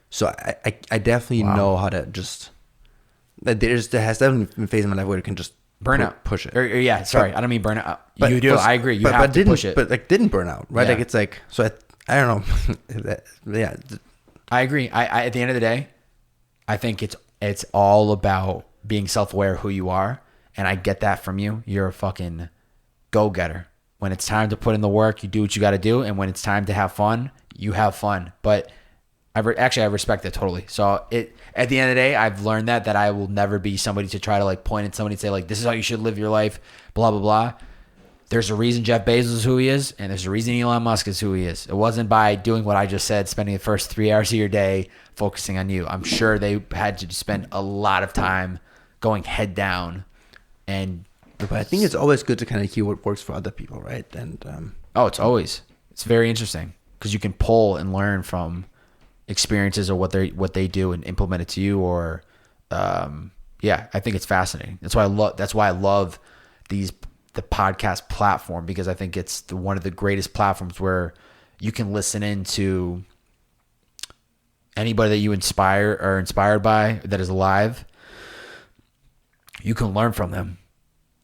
So I definitely know how to just, there has definitely been a phase in my life where it can just burnout. push it. Or yeah, sorry, I don't mean burnout. But You do. I agree. You have to push it. But like didn't burn out, right? Yeah. Like it's like, so I don't know. Yeah. I agree. I at the end of the day, I think it's all about being self-aware of who you are, and I get that from you. You're a fucking go-getter. When it's time to put in the work, you do what you got to do, and when it's time to have fun, you have fun. But I respect it totally. So at the end of the day, I've learned that I will never be somebody to try to like point at somebody and say like, this is how you should live your life, blah, blah, blah. There's a reason Jeff Bezos is who he is, and there's a reason Elon Musk is who he is. It wasn't by doing what I just said, spending the first 3 hours of your day focusing on you. I'm sure they had to spend a lot of time going head down. But I think it's always good to kind of hear what works for other people, right? And it's very interesting because you can pull and learn from experiences or what they do and implement it to you. Or I think it's fascinating. That's why I love the podcast platform, because I think it's one of the greatest platforms where you can listen into anybody that you inspired by that is alive. You can learn from them,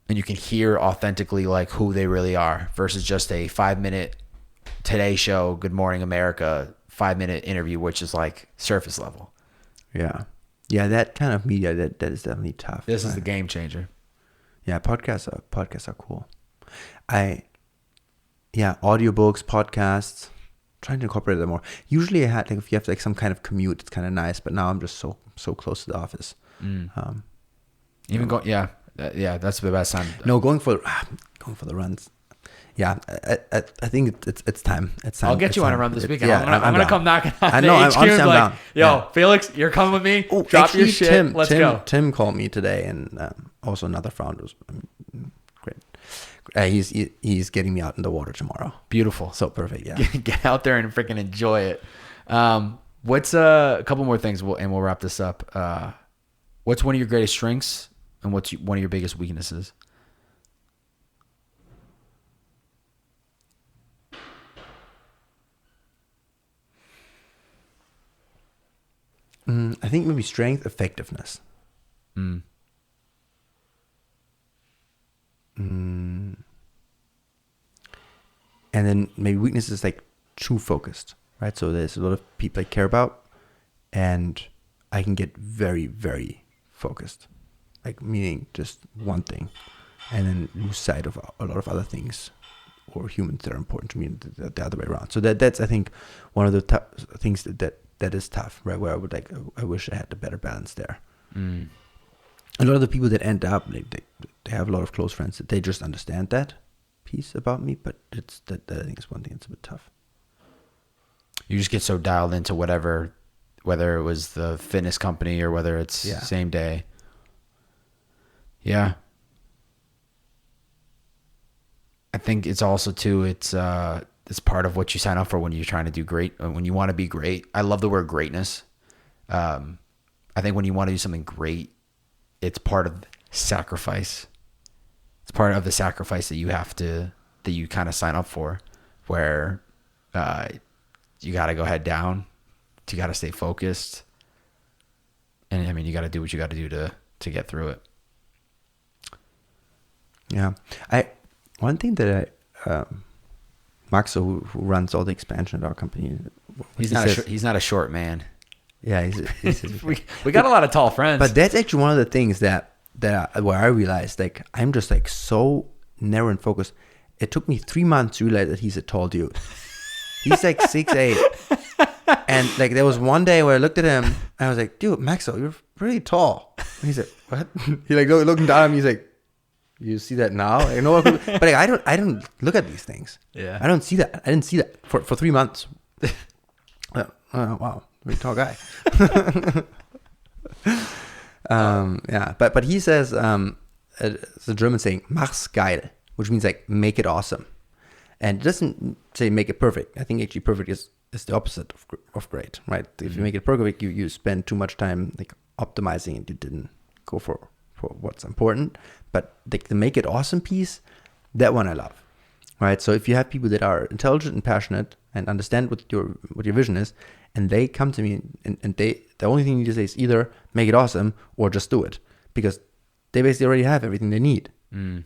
and you can hear authentically like who they really are versus just a 5-minute Today Show, Good Morning America 5-minute interview, which is like surface level. Yeah, that kind of media that is definitely tough. This is the game changer. Yeah, podcasts are cool. Audiobooks, podcasts, trying to incorporate them more. Usually I had, like, if you have like some kind of commute, it's kind of nice, but now I'm just so close to the office. That's the best time. No, going for the runs. Yeah, I think it's time. It's time. I'll get you on a run this weekend. Yeah, I'm gonna come knocking on I know. the HQ I'm like, down. Yo, Yeah. Felix, you're coming with me. Oh, Drop actually, your shit. Let's go. Tim called me today, and also another founder. Great. He's getting me out in the water tomorrow. Beautiful. So perfect. Yeah. Get out there and freaking enjoy it. What's a couple more things, and we'll wrap this up. What's one of your greatest strengths, and what's one of your biggest weaknesses? I think maybe strength, effectiveness. And then maybe weakness is like too focused, right? So there's a lot of people I care about, and I can get very, very focused, like meaning just one thing, and then lose sight of a lot of other things or humans that are important to me, the other way around. So that's I think one of the things that is tough, right? Where I wish I had a better balance there. A lot of the people that end up, they have a lot of close friends that they just understand that piece about me, but it's that I think is one thing that's a bit tough. You just get so dialed into whatever, whether it was the fitness company or whether it's same day. Yeah. I think it's also too, it's part of what you sign up for when you're trying to do great, when you want to be great. I love the word greatness. I think when you want to do something great, it's part of sacrifice. It's part of the sacrifice that you kind of sign up for, where you got to go head down, you got to stay focused. And I mean, you got to do what you got to do to get through it. Yeah. One thing that Maxo, who runs all the expansion of our company, he's not a short man. Yeah, he's we got a lot of tall friends. But that's actually one of the things where I realized, like, I'm just like so narrow and focused. It took me 3 months to realize that he's a tall dude. He's like 6'8". And like there was one day where I looked at him and I was like, dude, Maxo, you're pretty tall. And he's like, what? He like looking down at me, he's like, you see that now? I know, but like, I don't look at these things. Yeah. I don't see that. I didn't see that for 3 months. Wow, very tall guy. Yeah, but he says, it's a German saying, mach's geil, which means like make it awesome. And it doesn't say make it perfect. I think actually perfect is the opposite of great, right? If you make it perfect, you spend too much time like optimizing and you didn't go for what's important. But the make it awesome piece, that one I love, right? So if you have people that are intelligent and passionate and understand what your vision is, and they come to me and the only thing you need to say is either make it awesome or just do it, because they basically already have everything they need. Oh.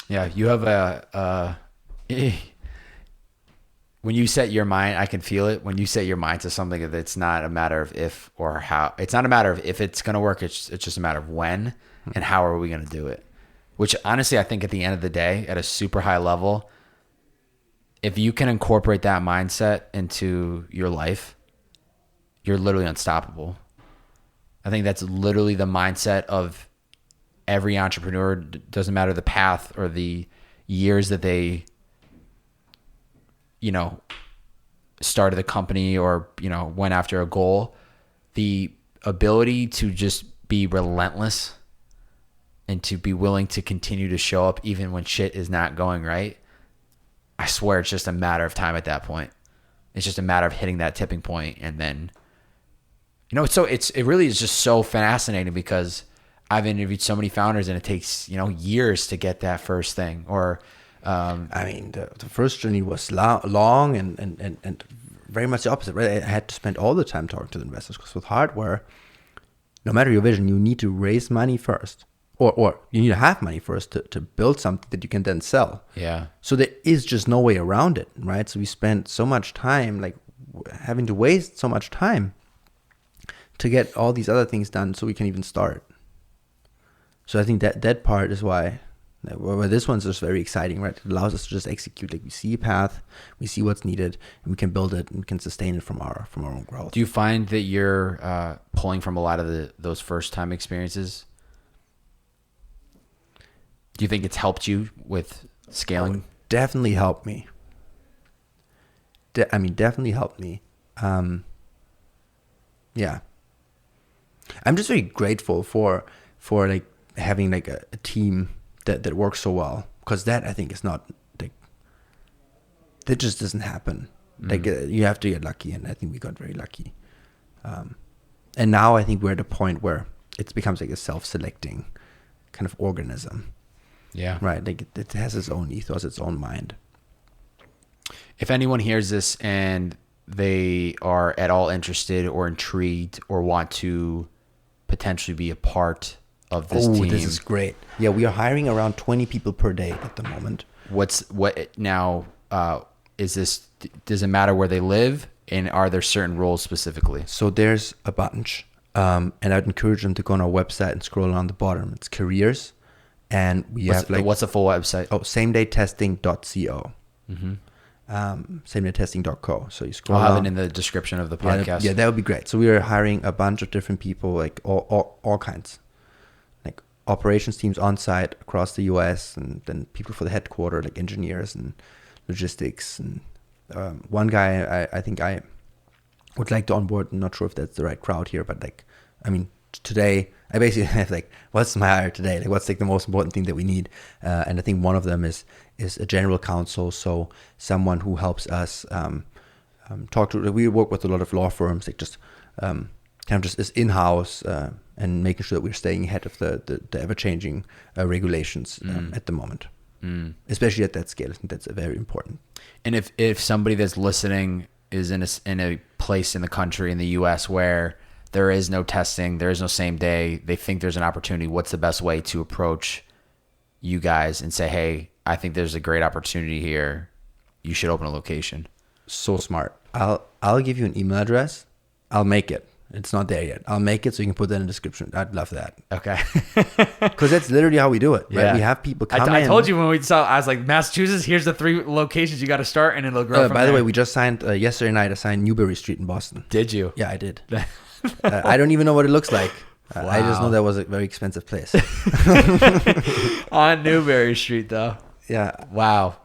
Yeah, you have when you set your mind, I can feel it. When you set your mind to something, it's not a matter of if or how. It's not a matter of if it's going to work. It's just a matter of when and how are we going to do it. Which honestly, I think at the end of the day, at a super high level, if you can incorporate that mindset into your life, you're literally unstoppable. I think that's literally the mindset of every entrepreneur. Doesn't matter the path or the years that they, started the company or, went after a goal. The ability to just be relentless and to be willing to continue to show up even when shit is not going right. I swear it's just a matter of time at that point. It's just a matter of hitting that tipping point, and then, it really is just so fascinating because I've interviewed so many founders and it takes, years to get that first thing. Or, the first journey was long and very much the opposite, right? I had to spend all the time talking to the investors because with hardware, no matter your vision, you need to raise money first. Or you need to have money first to build something that you can then sell. Yeah. So there is just no way around it, right? So we spent so much time, having to waste so much time to get all these other things done so we can even start. So I think that part is why this one's just very exciting, right? It allows us to just execute. We see a path, we see what's needed, and we can build it and we can sustain it from our own growth. Do you find that you're pulling from a lot of those first time experiences? Do you think it's helped you with scaling? Definitely helped me. Definitely helped me. Yeah. I'm just very grateful for having a team that works so well, because that I think is not that just doesn't happen. You have to get lucky, and I think we got very lucky. And now I think we're at a point where it becomes a self-selecting kind of organism. Yeah. Right. It has its own ethos, its own mind. If anyone hears this and they are at all interested or intrigued or want to potentially be a part of this team. This is great. Yeah, we are hiring around 20 people per day at the moment. Does it matter where they live, and are there certain roles specifically? So there's a bunch. And I'd encourage them to go on our website and scroll on the bottom. It's careers. And what's the full website? samedaytesting.co. Samedaytesting.co. So you scroll I'll have down. it in the description of the podcast. Yeah, that would be great. So we are hiring a bunch of different people, all kinds, operations teams on site across the US, and then people for the headquarters, engineers and logistics. And one guy I think I would like to onboard. I'm not sure if that's the right crowd here, but today I basically have what's my hire today? What's the most important thing that we need? And I think one of them is a general counsel. So someone who helps us talk to. We work with a lot of law firms, just is in-house and making sure that we're staying ahead of the ever-changing regulations at the moment. Especially at that scale. I think that's very important. And if somebody that's listening is in a place in the country, in the US, where there is no testing, there is no same day, they think there's an opportunity, what's the best way to approach you guys and say, hey, I think there's a great opportunity here, you should open a location? So smart. I'll give you an email address. I'll make it. It's not there yet. I'll make it so you can put that in the description. I'd love that. Okay. Because that's literally how we do it, right? Yeah. We have people come in. I told you when we saw, I was like, Massachusetts, here's the 3 locations you got to start, and it'll grow from By there. the way, we just signed, yesterday night, I signed Newbury Street in Boston. Did you? Yeah, I did. I don't even know what it looks like. Wow. I just know that was a very expensive place. On Newbury Street, though. Yeah. Wow.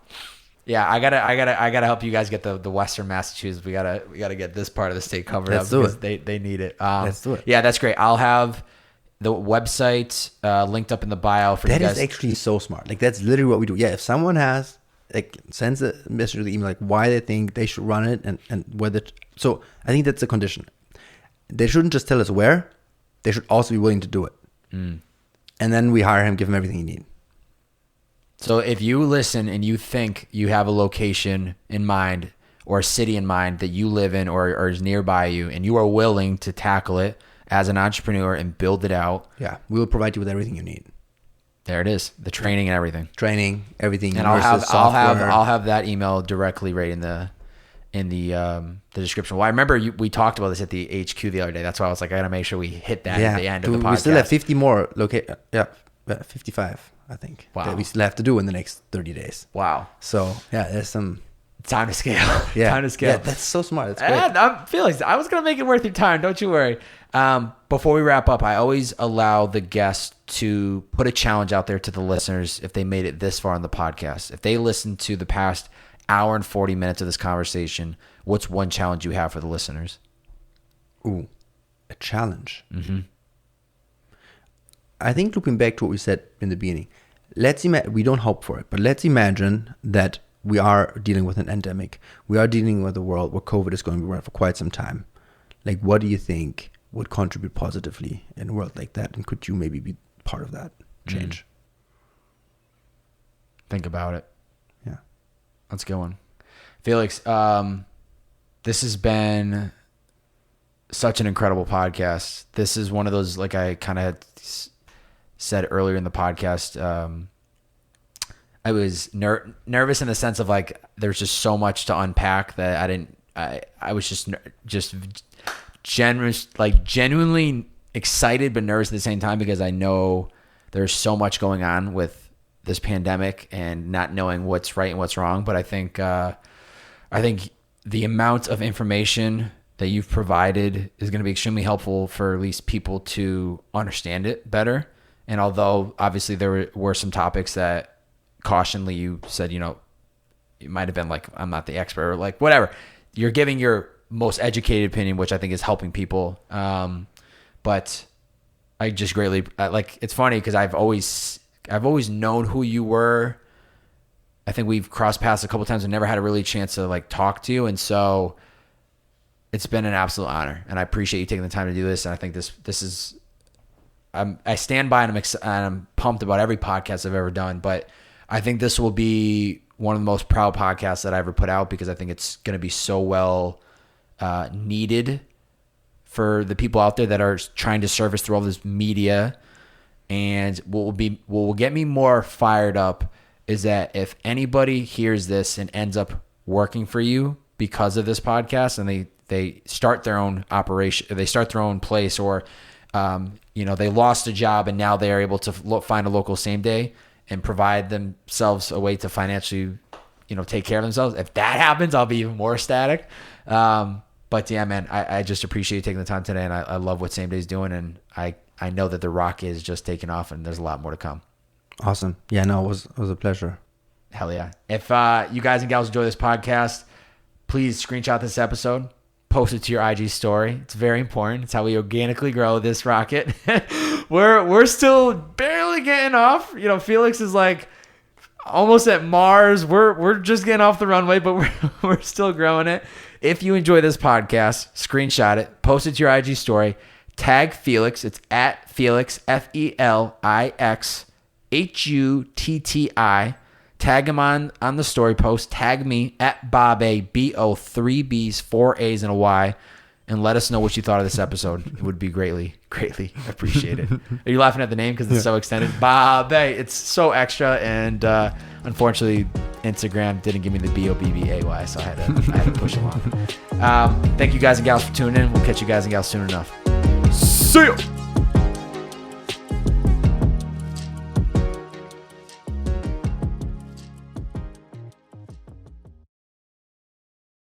Yeah, I gotta help you guys get the Western Massachusetts. We gotta get this part of the state covered Let's up do because it. they need it. Let's do it. Yeah, that's great. I'll have the website linked up in the bio for you guys. That is actually so smart. That's literally what we do. Yeah, if someone has sends a message to the email why they think they should run it and whether. So I think that's the condition. They shouldn't just tell us where. They should also be willing to do it. And then we hire him, give him everything he needs. So if you listen and you think you have a location in mind, or a city in mind that you live in or is nearby you, and you are willing to tackle it as an entrepreneur and build it out. Yeah, we will provide you with everything you need. There it is, the training and everything. Training, everything. And I'll have that email directly right in the description. Well, I remember we talked about this at the HQ the other day. That's why I was like, I gotta make sure we hit that at the end of the podcast. We still have 50 more 55, I think. Wow. That we still have to do in the next 30 days. Wow. So yeah, there's some time to scale. Yeah. Time to scale. Yeah, that's so smart. That's great. And I'm Felix. I was gonna make it worth your time. Don't you worry. Before we wrap up, I always allow the guests to put a challenge out there to the listeners if they made it this far on the podcast. If they listened to the past hour and 40 minutes of this conversation, what's one challenge you have for the listeners? Ooh, a challenge. Mm-hmm. I think looping back to what we said in the beginning, we don't hope for it, but let's imagine that we are dealing with an endemic. We are dealing with a world where COVID is going to be around for quite some time. Like, what do you think would contribute positively in a world like that? And could you maybe be part of that change? Think about it. Yeah. Let's go on. Felix, this has been such an incredible podcast. This is one of those, like I kind of said earlier in the podcast, I was nervous in the sense of like, there's just so much to unpack that I was just genuinely excited, but nervous at the same time, because I know there's so much going on with this pandemic and not knowing what's right and what's wrong. But I think the amount of information that you've provided is going to be extremely helpful for at least people to understand it better. And although obviously there were some topics that cautionally you said, it might have been like, I'm not the expert, or like whatever, you're giving your most educated opinion, which I think is helping people. But I just greatly it's funny because I've always known who you were. I think we've crossed paths a couple times and never had a really chance to like talk to you. And so it's been an absolute honor, and I appreciate you taking the time to do this. And I think this is, I stand by and I'm pumped about every podcast I've ever done, but I think this will be one of the most proud podcasts that I ever put out, because I think it's going to be so well needed for the people out there that are trying to service through all this media. And what will get me more fired up is that if anybody hears this and ends up working for you because of this podcast, and they start their own operation, they start their own place, or they lost a job and now they are able to find a local same day and provide themselves a way to financially, take care of themselves. If that happens, I'll be even more ecstatic. But yeah, man, I just appreciate you taking the time today, and I love what Same Day's doing, and I know that the rock is just taking off, and there's a lot more to come. Awesome. Yeah, no, it was a pleasure. Hell yeah. If you guys and gals enjoy this podcast, please screenshot this episode, post it to your IG story. It's very important. It's how we organically grow this rocket. We're still barely getting off. Felix is like almost at Mars. We're just getting off the runway, but we're still growing it. If you enjoy this podcast, screenshot it, post it to your IG story, tag Felix. It's at Felix, FELIX HUTTI. Tag him on the story post. Tag me at Bob BO, 3 B's, 4 A's, and a Y, and let us know what you thought of this episode. It would be greatly, greatly appreciated. Are you laughing at the name because it's so extended? Bob, it's so extra, and unfortunately, Instagram didn't give me the BOBBAY, so I had to push along. Thank you guys and gals for tuning in. We'll catch you guys and gals soon enough. See ya!